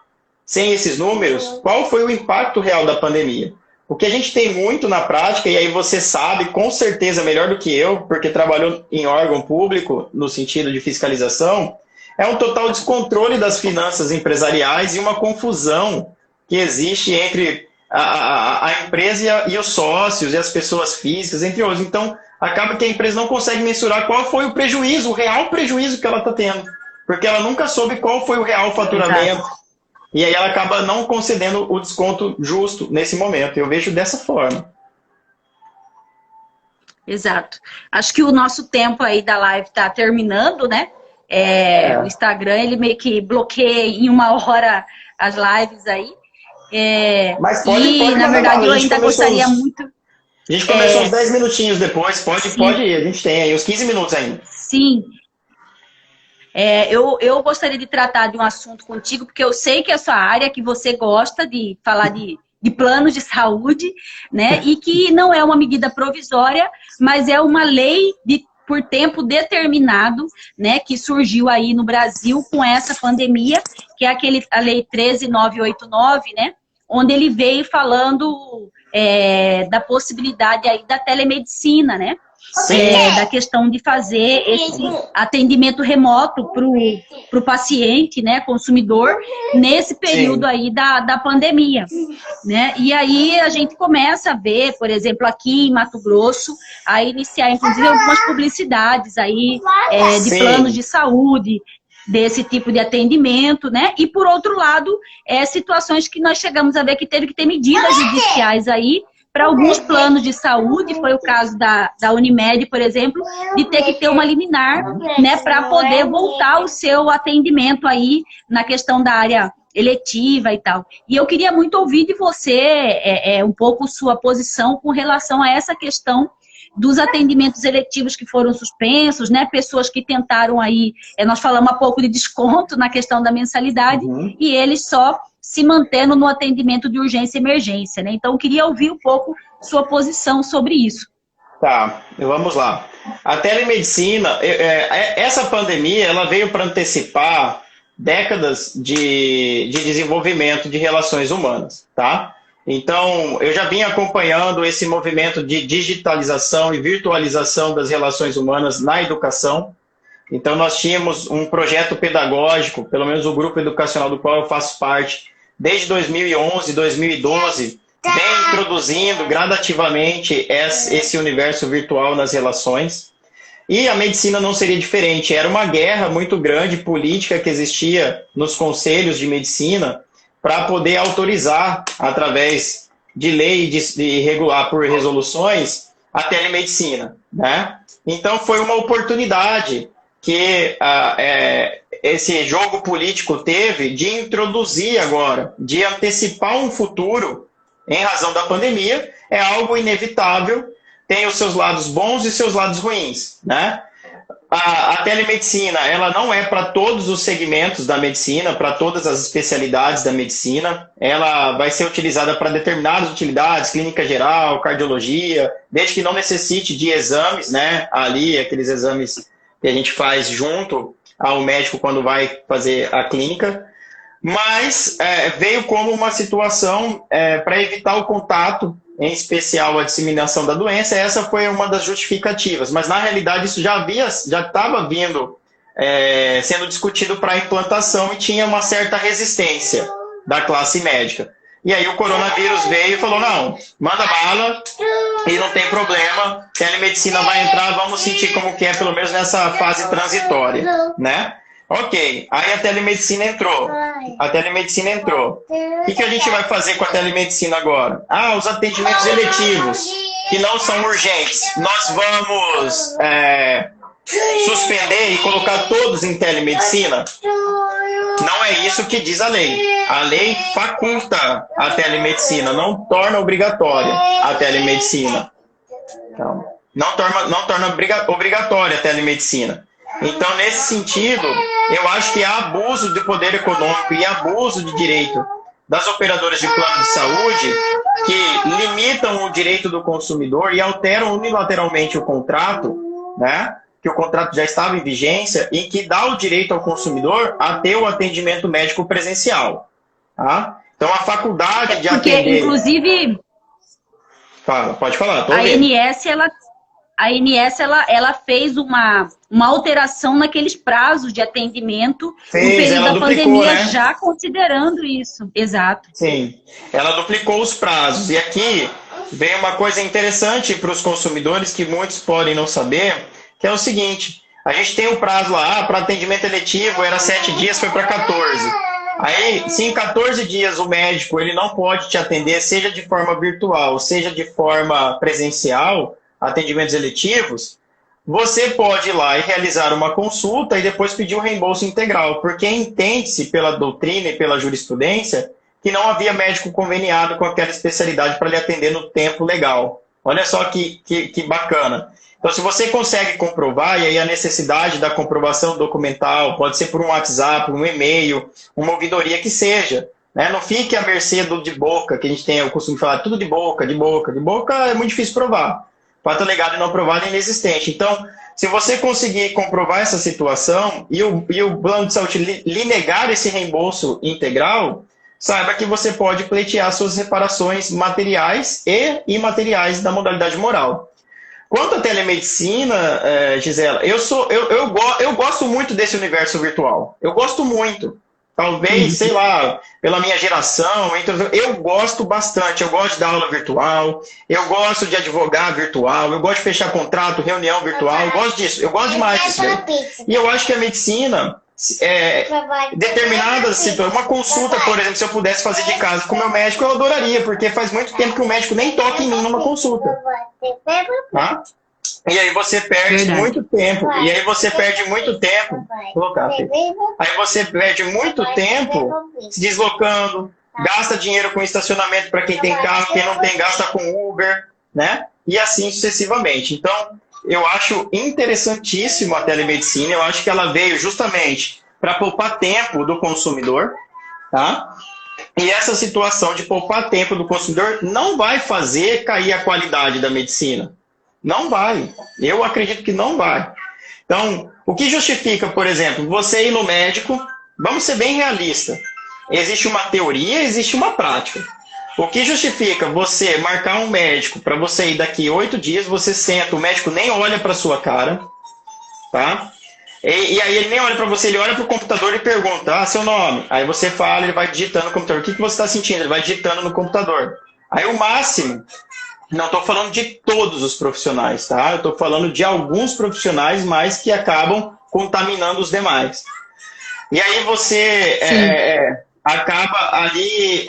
A: sem esses números, qual foi o impacto real da pandemia. O que a gente tem muito na prática, e aí você sabe com certeza melhor do que eu, porque trabalhou em órgão público no sentido de fiscalização, é um total descontrole das finanças empresariais e uma confusão que existe entre a empresa e os sócios e as pessoas físicas, entre outros. Então, acaba que a empresa não consegue mensurar qual foi o prejuízo, o real prejuízo que ela está tendo, porque ela nunca soube qual foi o real faturamento. Exato. E aí ela acaba não concedendo o desconto justo nesse momento. Eu vejo dessa forma.
B: Exato. Acho que o nosso tempo aí da live está terminando, né? O Instagram, ele meio que bloqueia em 1 hora as lives aí.
A: Mas pode
B: na verdade, eu ainda gostaria muito...
A: A gente começou uns 10 minutinhos depois, pode ir, a gente tem aí uns 15 minutos ainda.
B: Sim. Eu gostaria de tratar de um assunto contigo, porque eu sei que é a sua área, que você gosta de falar de planos de saúde, né? E que não é uma medida provisória, mas é uma lei por tempo determinado, né? Que surgiu aí no Brasil com essa pandemia, que é a Lei 13.989, né? Onde ele veio falando da possibilidade aí da telemedicina, né? Da questão de fazer esse atendimento remoto para o paciente, né, consumidor, nesse período aí da pandemia, né? E aí a gente começa a ver, por exemplo, aqui em Mato Grosso, a iniciar, inclusive, algumas publicidades aí de planos de saúde, desse tipo de atendimento, né? E, por outro lado, situações que nós chegamos a ver que teve que ter medidas judiciais aí, para alguns planos de saúde, foi o caso da Unimed, por exemplo, de ter que ter uma liminar, né, para poder voltar o seu atendimento aí na questão da área eletiva e tal. E eu queria muito ouvir de você um pouco sua posição com relação a essa questão dos atendimentos eletivos que foram suspensos, né, pessoas que tentaram aí, nós falamos há pouco de desconto na questão da mensalidade, e eles só se mantendo no atendimento de urgência e emergência, né? Então, eu queria ouvir um pouco sua posição sobre isso.
A: Tá, vamos lá. A telemedicina, essa pandemia, ela veio para antecipar décadas de desenvolvimento de relações humanas, tá? Então, eu já vim acompanhando esse movimento de digitalização e virtualização das relações humanas na educação. Então, nós tínhamos um projeto pedagógico, pelo menos o grupo educacional do qual eu faço parte, desde 2011, 2012, vem introduzindo gradativamente esse universo virtual nas relações. E a medicina não seria diferente. Era uma guerra muito grande, política, que existia nos conselhos de medicina para poder autorizar, através de lei de regular por resoluções, a telemedicina, né? Então, foi uma oportunidade que esse jogo político teve de introduzir agora, de antecipar um futuro em razão da pandemia. É algo inevitável, tem os seus lados bons e seus lados ruins, né? A telemedicina, ela não é para todos os segmentos da medicina, para todas as especialidades da medicina. Ela vai ser utilizada para determinadas utilidades, clínica geral, cardiologia, desde que não necessite de exames, né? Ali, aqueles exames que a gente faz junto ao médico quando vai fazer a clínica. Mas veio como uma situação para evitar o contato, em especial a disseminação da doença. Essa foi uma das justificativas, mas na realidade isso já estava vindo sendo discutido para a implantação e tinha uma certa resistência da classe médica. E aí o coronavírus veio e falou, não, manda bala e não tem problema, telemedicina vai entrar, vamos sentir como que é, pelo menos nessa fase transitória, né? Ok, aí a telemedicina entrou. O que a gente vai fazer com a telemedicina agora? Os atendimentos eletivos, que não são urgentes, nós vamos suspender e colocar todos em telemedicina? não é isso que diz a lei. A lei faculta a telemedicina, não torna obrigatória a telemedicina. Então, não torna obrigatória a telemedicina. Então, nesse sentido, eu acho que há abuso de poder econômico e abuso de direito das operadoras de plano de saúde que limitam o direito do consumidor e alteram unilateralmente o contrato, né? Que o contrato já estava em vigência e que dá o direito ao consumidor a ter o atendimento médico presencial. Tá? Então, a faculdade de atender...
B: Porque, inclusive...
A: Pode falar, tô
B: a
A: ouvindo.
B: ANS, ela fez uma alteração naqueles prazos de atendimento no período da pandemia, né? Já considerando isso. Exato.
A: Sim, ela duplicou os prazos. E aqui vem uma coisa interessante para os consumidores que muitos podem não saber, que é o seguinte: a gente tem o prazo lá, para atendimento eletivo era 7 dias, foi para 14. Aí, se em 14 dias o médico ele não pode te atender, seja de forma virtual, seja de forma presencial, atendimentos eletivos, você pode ir lá e realizar uma consulta e depois pedir o reembolso integral, porque entende-se pela doutrina e pela jurisprudência que não havia médico conveniado com aquela especialidade para lhe atender no tempo legal. Olha só que bacana. Então, se você consegue comprovar, e aí a necessidade da comprovação documental pode ser por um WhatsApp, um e-mail, uma ouvidoria que seja, né? Não fique à mercê do de boca, que a gente tem o costume de falar tudo de boca, de boca. De boca é muito difícil provar. Fato alegado e não provado é inexistente. Então, se você conseguir comprovar essa situação e o plano de saúde lhe negar esse reembolso integral, saiba que você pode pleitear suas reparações materiais e imateriais da modalidade moral. Quanto à telemedicina, Gisela, eu gosto muito desse universo virtual. Eu gosto muito. Talvez, sei lá, pela minha geração, eu gosto bastante. Eu gosto de dar aula virtual, eu gosto de advogar virtual, eu gosto de fechar contrato, reunião virtual, eu gosto disso, eu gosto demais disso. E eu acho que a medicina, determinadas situações, uma consulta, por exemplo, se eu pudesse fazer de casa com o meu médico, eu adoraria, porque faz muito tempo que o médico nem toca em mim numa consulta. Tá? E aí você perde muito tempo. E aí você perde muito tempo. Aí você perde muito tempo se deslocando, gasta dinheiro com estacionamento para quem tem carro, quem não tem gasta com Uber, né? E assim sucessivamente. Então, eu acho interessantíssimo a telemedicina. Eu acho que ela veio justamente para poupar tempo do consumidor, tá? E essa situação de poupar tempo do consumidor não vai fazer cair a qualidade da medicina. Não vai. Eu acredito que não vai. Então, o que justifica, por exemplo, você ir no médico, vamos ser bem realistas. Existe uma teoria, existe uma prática. O que justifica você marcar um médico para você ir daqui 8 dias, você senta, o médico nem olha para sua cara, tá? E aí ele nem olha para você, ele olha para o computador e pergunta, seu nome. Aí você fala, ele vai digitando no computador. O que você está sentindo? Ele vai digitando no computador. Aí o máximo... Não estou falando de todos os profissionais, tá? Eu estou falando de alguns profissionais, mas que acabam contaminando os demais. E aí você acaba ali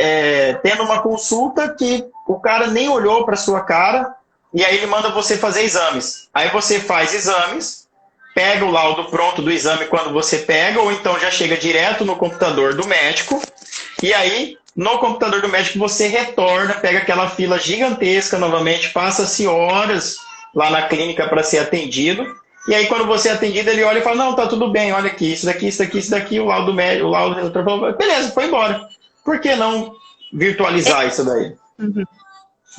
A: tendo uma consulta que o cara nem olhou para sua cara e aí ele manda você fazer exames. Aí você faz exames, pega o laudo pronto do exame quando você pega, ou então já chega direto no computador do médico, e aí... No computador do médico você retorna, pega aquela fila gigantesca novamente, passa-se horas lá na clínica para ser atendido. E aí quando você é atendido, ele olha e fala, não, tá tudo bem, olha aqui, isso daqui, o laudo do médico, o laudo do doutor falou, beleza, foi embora. Por que não virtualizar isso daí?
B: Uhum.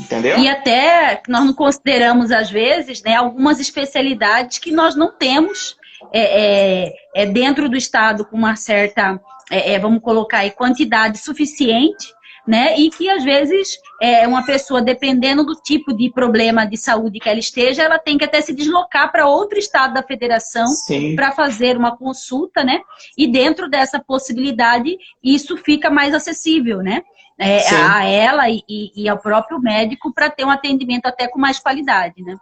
A: Entendeu?
B: E até nós não consideramos, às vezes, né, algumas especialidades que nós não temos dentro do estado com uma certa... vamos colocar aí, quantidade suficiente, né? E que, às vezes, uma pessoa, dependendo do tipo de problema de saúde que ela esteja, ela tem que até se deslocar para outro estado da federação para fazer uma consulta, né? E dentro dessa possibilidade, isso fica mais acessível, né? A ela e ao próprio médico para ter um atendimento até com mais qualidade, né?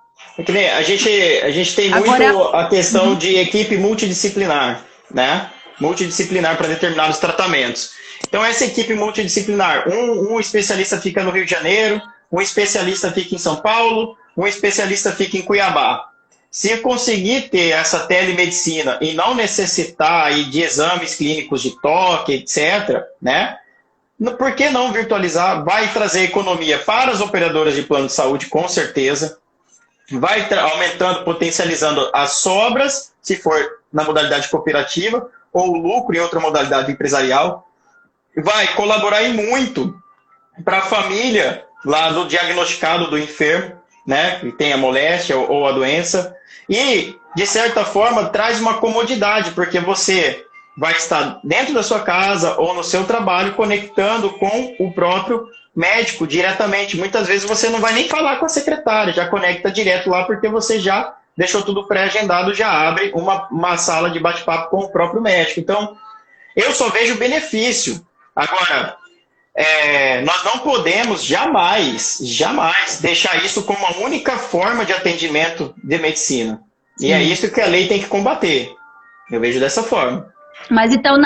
A: A gente tem muito a questão de equipe multidisciplinar, né? Multidisciplinar para determinados tratamentos. Então, essa equipe multidisciplinar, um especialista fica no Rio de Janeiro, um especialista fica em São Paulo, um especialista fica em Cuiabá. se conseguir ter essa telemedicina e não necessitar aí de exames clínicos de toque, etc., né? Por que não virtualizar? Vai trazer economia para as operadoras de plano de saúde, com certeza. Vai aumentando, potencializando as sobras, se for na modalidade cooperativa, ou o lucro em outra modalidade empresarial. Vai colaborar e muito para a família lá do diagnosticado do enfermo, né, que tem a moléstia ou a doença. E, de certa forma, traz uma comodidade, porque você vai estar dentro da sua casa ou no seu trabalho conectando com o próprio médico diretamente. Muitas vezes você não vai nem falar com a secretária, já conecta direto lá porque você já deixou tudo pré-agendado, já abre uma sala de bate-papo com o próprio médico. Então, eu só vejo benefício. Agora, nós não podemos jamais deixar isso como a única forma de atendimento de medicina. Sim. E é isso que a lei tem que combater. Eu vejo dessa forma.
B: Mas então,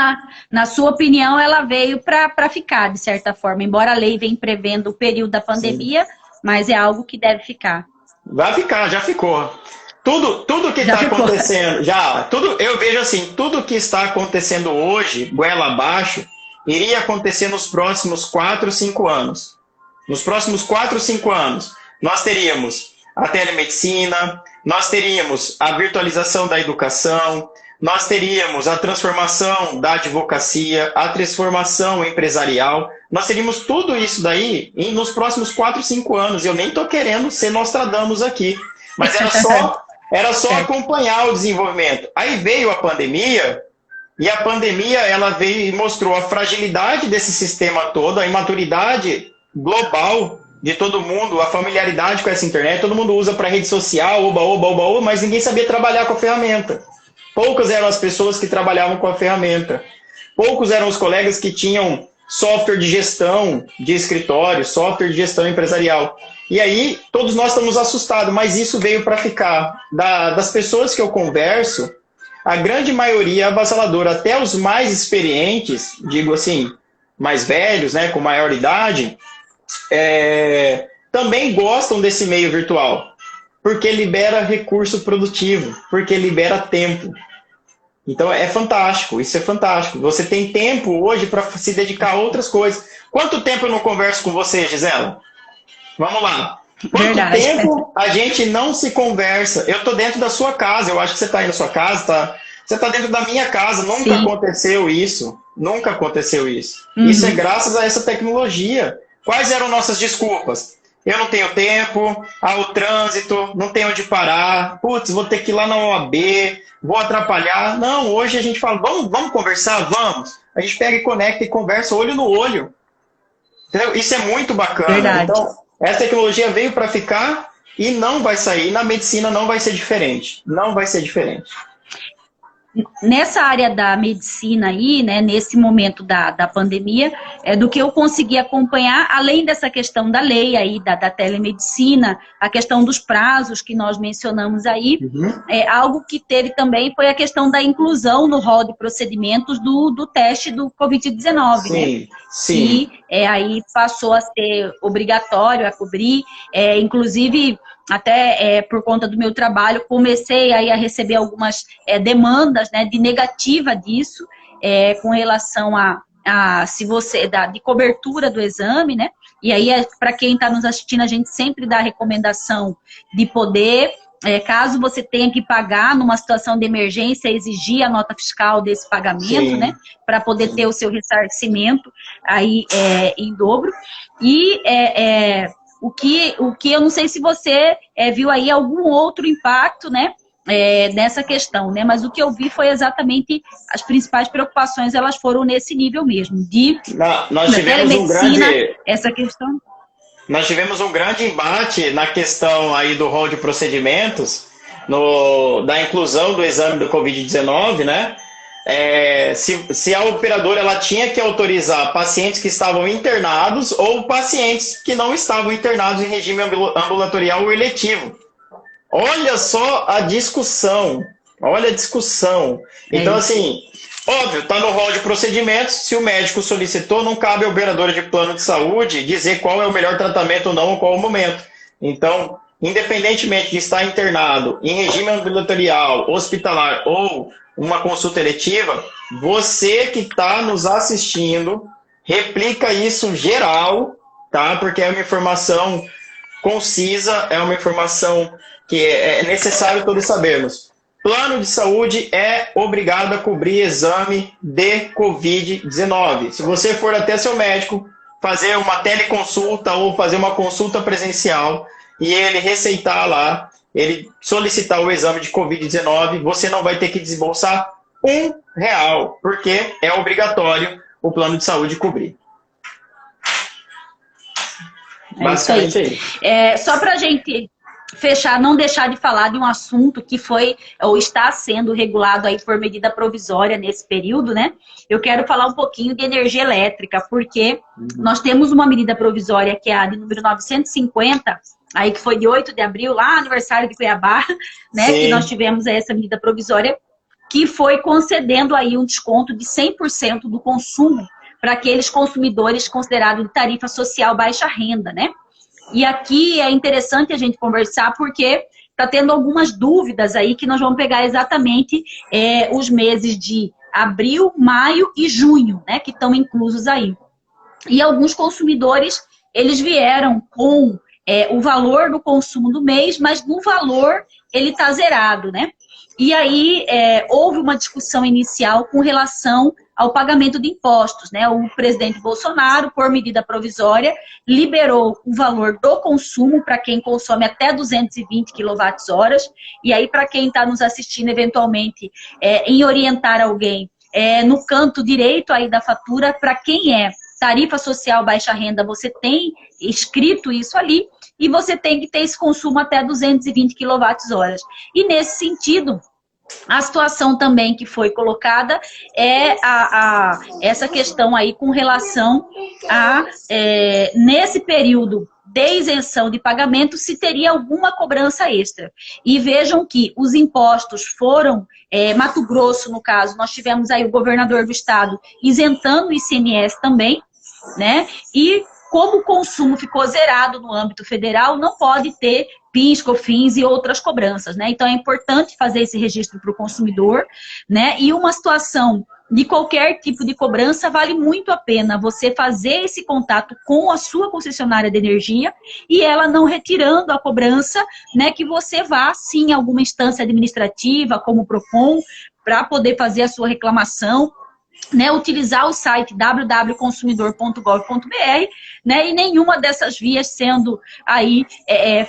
B: na sua opinião, ela veio para ficar, de certa forma. Embora a lei venha prevendo o período da pandemia, sim, mas é algo que deve ficar.
A: Vai ficar, já ficou. Tudo que está acontecendo, eu vejo assim, tudo que está acontecendo hoje, goela abaixo, iria acontecer nos próximos 4, 5 anos. Nos próximos 4, 5 anos, nós teríamos a telemedicina, nós teríamos a virtualização da educação, nós teríamos a transformação da advocacia, a transformação empresarial, nós teríamos tudo isso daí nos próximos 4, 5 anos. Eu nem estou querendo ser Nostradamus aqui, mas era só acompanhar o desenvolvimento. Aí veio a pandemia, e a pandemia ela veio e mostrou a fragilidade desse sistema todo, a imaturidade global de todo mundo, a familiaridade com essa internet. Todo mundo usa para rede social, oba, mas ninguém sabia trabalhar com a ferramenta. Poucas eram as pessoas que trabalhavam com a ferramenta. Poucos eram os colegas que tinham software de gestão de escritório, software de gestão empresarial. E aí, todos nós estamos assustados, mas isso veio para ficar. Das pessoas que eu converso, a grande maioria é avassaladora, até os mais experientes, digo assim, mais velhos, né, com maior idade, também gostam desse meio virtual, porque libera recurso produtivo, porque libera tempo. Então é fantástico, isso é fantástico. Você tem tempo hoje para se dedicar a outras coisas. Quanto tempo eu não converso com você, Gisela? Vamos lá. Quanto tempo a gente não se conversa? Eu estou dentro da sua casa, eu acho que você está aí na sua casa, você está dentro da minha casa, nunca Sim. aconteceu isso. Nunca aconteceu isso. Uhum. Isso é graças a essa tecnologia. Quais eram nossas desculpas? Eu não tenho tempo, o trânsito, não tenho onde parar, putz, vou ter que ir lá na OAB, vou atrapalhar. Não, hoje a gente fala, vamos conversar? Vamos. A gente pega e conecta e conversa olho no olho. Entendeu? Isso é muito bacana.
B: Verdade.
A: Então, essa tecnologia veio para ficar e não vai sair. Na medicina não vai ser diferente. Não vai ser diferente.
B: Nessa área da medicina aí, né, nesse momento da pandemia, do que eu consegui acompanhar, além dessa questão da lei aí, da telemedicina, a questão dos prazos que nós mencionamos aí, algo que teve também foi a questão da inclusão no rol de procedimentos do teste do Covid-19,
A: sim,
B: né?
A: Sim.
B: E aí passou a ser obrigatório a cobrir, inclusive... Até por conta do meu trabalho, comecei aí a receber algumas demandas, né, de negativa disso, com relação de cobertura do exame, né? E aí, para quem está nos assistindo, a gente sempre dá a recomendação de poder, caso você tenha que pagar numa situação de emergência, exigir a nota fiscal desse pagamento, Sim. né? Para poder ter o seu ressarcimento aí em dobro. E o que eu não sei se você viu aí algum outro impacto, né, nessa questão, né, mas o que eu vi foi exatamente as principais preocupações, elas foram nesse nível mesmo,
A: nós tivemos
B: essa questão.
A: Nós tivemos um grande embate na questão aí do rol de procedimentos, da inclusão do exame do Covid-19, né? Se a operadora ela tinha que autorizar pacientes que estavam internados ou pacientes que não estavam internados em regime ambulatorial ou eletivo. Olha só a discussão. Olha a discussão. Então, assim, óbvio, está no rol de procedimentos. Se o médico solicitou, não cabe à operadora de plano de saúde dizer qual é o melhor tratamento ou não, ou qual é o momento. Então, independentemente de estar internado em regime ambulatorial, hospitalar ou uma consulta eletiva, você que está nos assistindo, replica isso geral, tá? Porque é uma informação concisa, é uma informação que é necessário todos sabermos. Plano de saúde é obrigado a cobrir exame de Covid-19. Se você for até seu médico fazer uma teleconsulta ou fazer uma consulta presencial e ele receitar lá, ele solicitar o exame de Covid-19, você não vai ter que desembolsar R$1, porque é obrigatório o plano de saúde cobrir.
B: Basicamente é isso. Só para a gente fechar, não deixar de falar de um assunto que foi ou está sendo regulado aí por medida provisória nesse período, né? Eu quero falar um pouquinho de energia elétrica, porque nós temos uma medida provisória que é a de número 950, aí que foi de 8 de abril, lá aniversário de Cuiabá, né? Sim. Que nós tivemos essa medida provisória que foi concedendo aí um desconto de 100% do consumo para aqueles consumidores considerados de tarifa social baixa renda, né? E aqui é interessante a gente conversar porque está tendo algumas dúvidas aí que nós vamos pegar exatamente os meses de abril, maio e junho, né? Que estão inclusos aí. E alguns consumidores, eles vieram com o valor do consumo do mês, mas no valor ele está zerado, né? E aí houve uma discussão inicial com relação ao pagamento de impostos, né? O presidente Bolsonaro, por medida provisória, liberou o valor do consumo para quem consome até 220 kWh. E aí, para quem está nos assistindo, eventualmente, em orientar alguém, no canto direito aí da fatura, para quem é tarifa social baixa renda, você tem escrito isso ali, e você tem que ter esse consumo até 220 kWh. E nesse sentido, a situação também que foi colocada é essa questão aí com relação a, nesse período de isenção de pagamento, se teria alguma cobrança extra. E vejam que os impostos foram, Mato Grosso, no caso, nós tivemos aí o governador do estado isentando o ICMS também, né? E como o consumo ficou zerado no âmbito federal, não pode ter PIS, COFINS e outras cobranças, né? Então é importante fazer esse registro para o consumidor, né? E uma situação de qualquer tipo de cobrança vale muito a pena você fazer esse contato com a sua concessionária de energia e ela não retirando a cobrança, né? Que você vá sim a alguma instância administrativa, como o PROCON, para poder fazer a sua reclamação, né, utilizar o site www.consumidor.gov.br, né, e nenhuma dessas vias sendo aí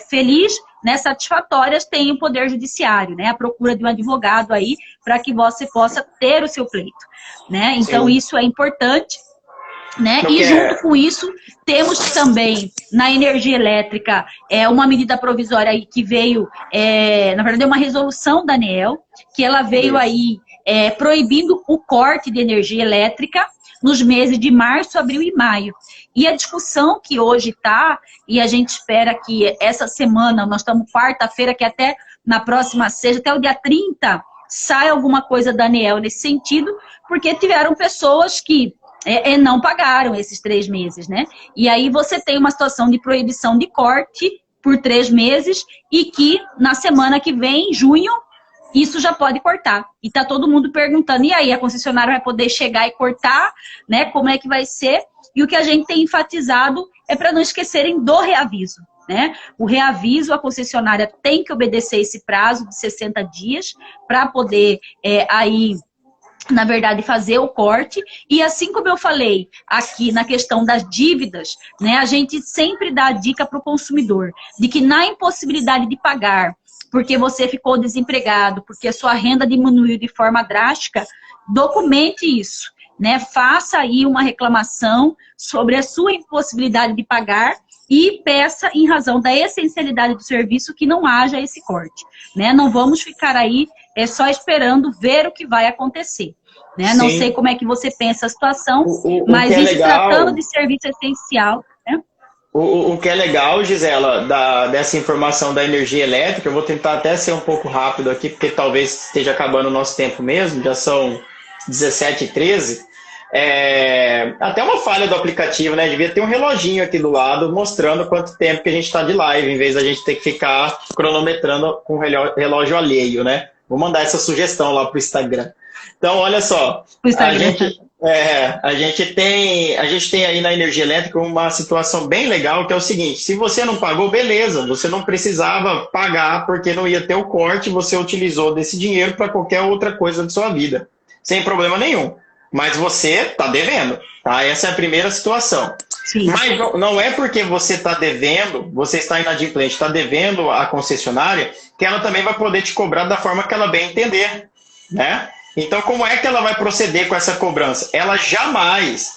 B: feliz, né, satisfatórias, tem o Poder Judiciário, né, a procura de um advogado aí para que você possa ter o seu pleito, né, então Sim. Isso é importante, né, e junto com isso temos também na energia elétrica uma medida provisória aí que veio, na verdade é uma resolução da ANEEL, que ela veio aí proibindo o corte de energia elétrica nos meses de março, abril e maio. E a discussão que hoje está, e a gente espera que essa semana, nós estamos quarta-feira, que até na próxima sexta, até o dia 30, sai alguma coisa da ANEEL nesse sentido, porque tiveram pessoas que não pagaram esses 3 meses, né? E aí você tem uma situação de proibição de corte por 3 meses e que na semana que vem, em junho, isso já pode cortar. E tá todo mundo perguntando, e aí, a concessionária vai poder chegar e cortar, né? Como é que vai ser? E o que a gente tem enfatizado é para não esquecerem do reaviso, né? O reaviso, a concessionária tem que obedecer esse prazo de 60 dias para poder aí, na verdade, fazer o corte. E assim como eu falei aqui na questão das dívidas, né? A gente sempre dá a dica para o consumidor de que na impossibilidade de pagar, porque você ficou desempregado, porque a sua renda diminuiu de forma drástica, documente isso, né? Faça aí uma reclamação sobre a sua impossibilidade de pagar e peça, em razão da essencialidade do serviço, que não haja esse corte, né? Não vamos ficar aí só esperando ver o que vai acontecer, né? Não sei como é que você pensa a situação, mas isso legal, tratando de serviço essencial, né?
A: O que é legal, Gisela, dessa informação da energia elétrica, eu vou tentar até ser um pouco rápido aqui, porque talvez esteja acabando o nosso tempo mesmo, já são 17h13, até uma falha do aplicativo, né? Devia ter um reloginho aqui do lado mostrando quanto tempo que a gente está de live, em vez da gente ter que ficar cronometrando com o relógio alheio, né? Vou mandar essa sugestão lá pro Instagram. Então, olha só, a gente tem aí na energia elétrica uma situação bem legal, que é o seguinte: se você não pagou, beleza, você não precisava pagar porque não ia ter o corte, você utilizou desse dinheiro para qualquer outra coisa da sua vida, sem problema nenhum. Mas você está devendo, tá? Essa é a primeira situação.
B: Sim.
A: Mas não é porque você está devendo, você está inadimplente, está devendo à concessionária, que ela também vai poder te cobrar da forma que ela bem entender, né? Então, como é que ela vai proceder com essa cobrança? Ela jamais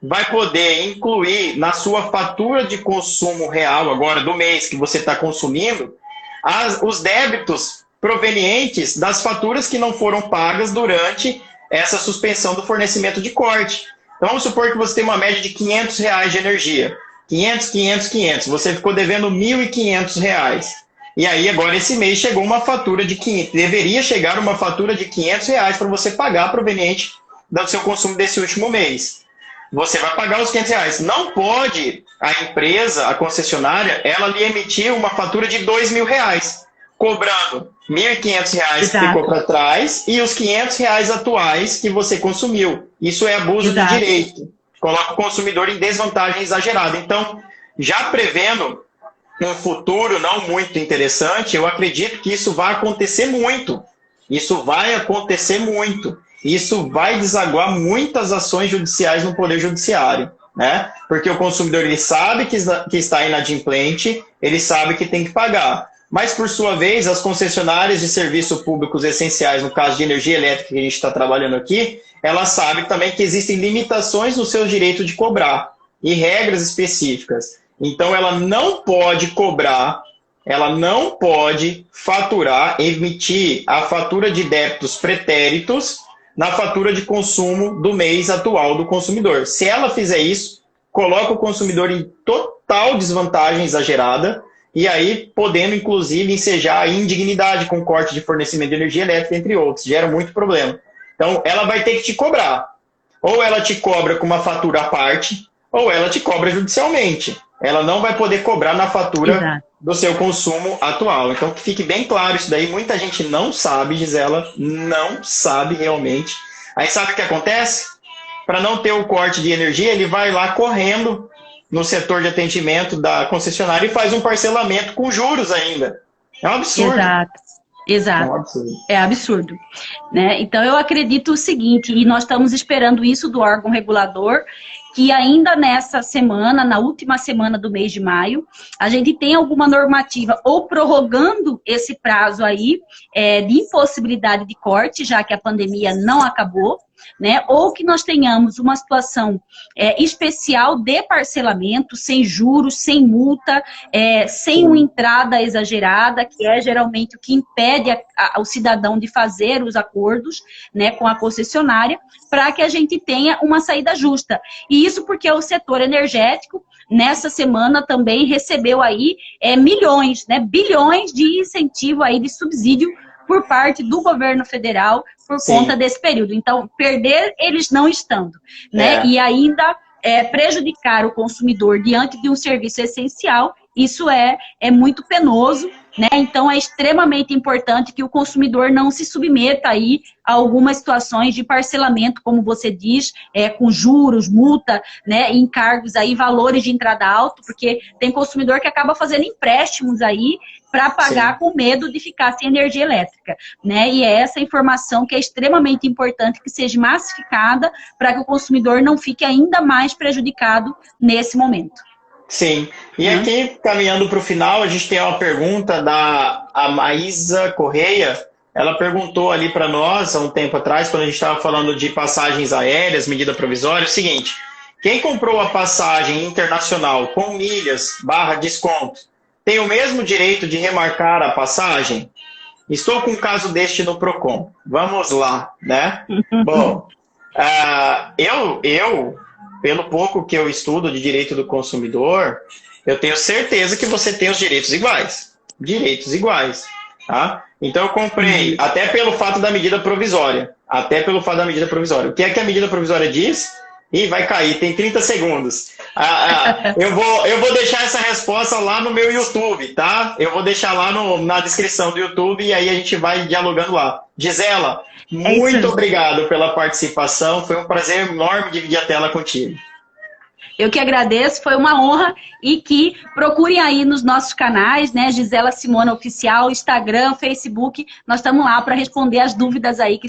A: vai poder incluir na sua fatura de consumo real, agora do mês que você está consumindo, os débitos provenientes das faturas que não foram pagas durante essa suspensão do fornecimento de corte. Então, vamos supor que você tem uma média de R$500 de energia. 500. Você ficou devendo R$1.500. E aí, agora, esse mês, chegou uma fatura de 500. Deveria chegar uma fatura de R$500 para você pagar proveniente do seu consumo desse último mês. Você vai pagar os R$500. Não pode a empresa, a concessionária, ela lhe emitir uma fatura de R$2.000, cobrando R$1.500 que ficou para trás e os R$500 atuais que você consumiu. Isso é abuso de direito. Coloca o consumidor em desvantagem exagerada. Então, já prevendo um futuro não muito interessante, eu acredito que isso vai acontecer muito. Isso vai desaguar muitas ações judiciais no Poder Judiciário, né? Porque o consumidor, ele sabe que está inadimplente, ele sabe que tem que pagar. Mas, por sua vez, as concessionárias de serviços públicos essenciais, no caso de energia elétrica que a gente está trabalhando aqui, elas sabem também que existem limitações no seu direito de cobrar e regras específicas. Então, ela não pode cobrar, ela não pode faturar, emitir a fatura de débitos pretéritos na fatura de consumo do mês atual do consumidor. Se ela fizer isso, coloca o consumidor em total desvantagem exagerada, e aí podendo, inclusive, ensejar a indignidade com corte de fornecimento de energia elétrica, entre outros. Gera muito problema. Então, ela vai ter que te cobrar. Ou ela te cobra com uma fatura à parte, ou ela te cobra judicialmente. Ela não vai poder cobrar na fatura do seu consumo atual. Então, que fique bem claro isso daí. Muita gente não sabe, Gisela, não sabe realmente. Aí sabe o que acontece? Para não ter o corte de energia, ele vai lá correndo no setor de atendimento da concessionária e faz um parcelamento com juros ainda. É um absurdo.
B: Exato.
A: É um absurdo.
B: É absurdo, né? Então, eu acredito o seguinte, e nós estamos esperando isso do órgão regulador, que ainda nessa semana, na última semana do mês de maio, a gente tem alguma normativa ou prorrogando esse prazo aí de impossibilidade de corte, já que a pandemia não acabou, né? Ou que nós tenhamos uma situação especial de parcelamento, sem juros, sem multa, sem uma entrada exagerada, que é geralmente o que impede o cidadão de fazer os acordos, né, com a concessionária, para que a gente tenha uma saída justa. E isso porque o setor energético, nessa semana, também recebeu aí milhões, né, bilhões de incentivo aí de subsídio por parte do governo federal por conta desse período. Então, perder eles não estando, né? E ainda prejudicar o consumidor diante de um serviço essencial, isso é muito penoso, né? Então, é extremamente importante que o consumidor não se submeta aí a algumas situações de parcelamento, como você diz, com juros, multa, né? Encargos aí, valores de entrada alto, porque tem consumidor que acaba fazendo empréstimos aí para pagar com medo de ficar sem energia elétrica, né? E é essa informação que é extremamente importante que seja massificada para que o consumidor não fique ainda mais prejudicado nesse momento.
A: Sim. E aqui, caminhando para o final, a gente tem uma pergunta da Maísa Correia. Ela perguntou ali para nós, há um tempo atrás, quando a gente estava falando de passagens aéreas, medida provisória, é o seguinte: quem comprou a passagem internacional com milhas / desconto tem o mesmo direito de remarcar a passagem? Estou com um caso deste no PROCON. Vamos lá, né? Bom, eu, pelo pouco que eu estudo de direito do consumidor, eu tenho certeza que você tem os direitos iguais. Direitos iguais, tá? Então eu comprei, até pelo fato da medida provisória. até pelo fato da medida provisória. O que é que a medida provisória diz? Ih, vai cair, tem 30 segundos. Eu vou deixar essa resposta lá no meu YouTube, tá? Eu vou deixar lá na descrição do YouTube e aí a gente vai dialogando lá. Gisela, muito obrigado pela participação. Foi um prazer enorme dividir a tela contigo.
B: Eu que agradeço, foi uma honra e que procurem aí nos nossos canais, né? Gisela Simona Oficial, Instagram, Facebook. Nós estamos lá para responder as dúvidas aí que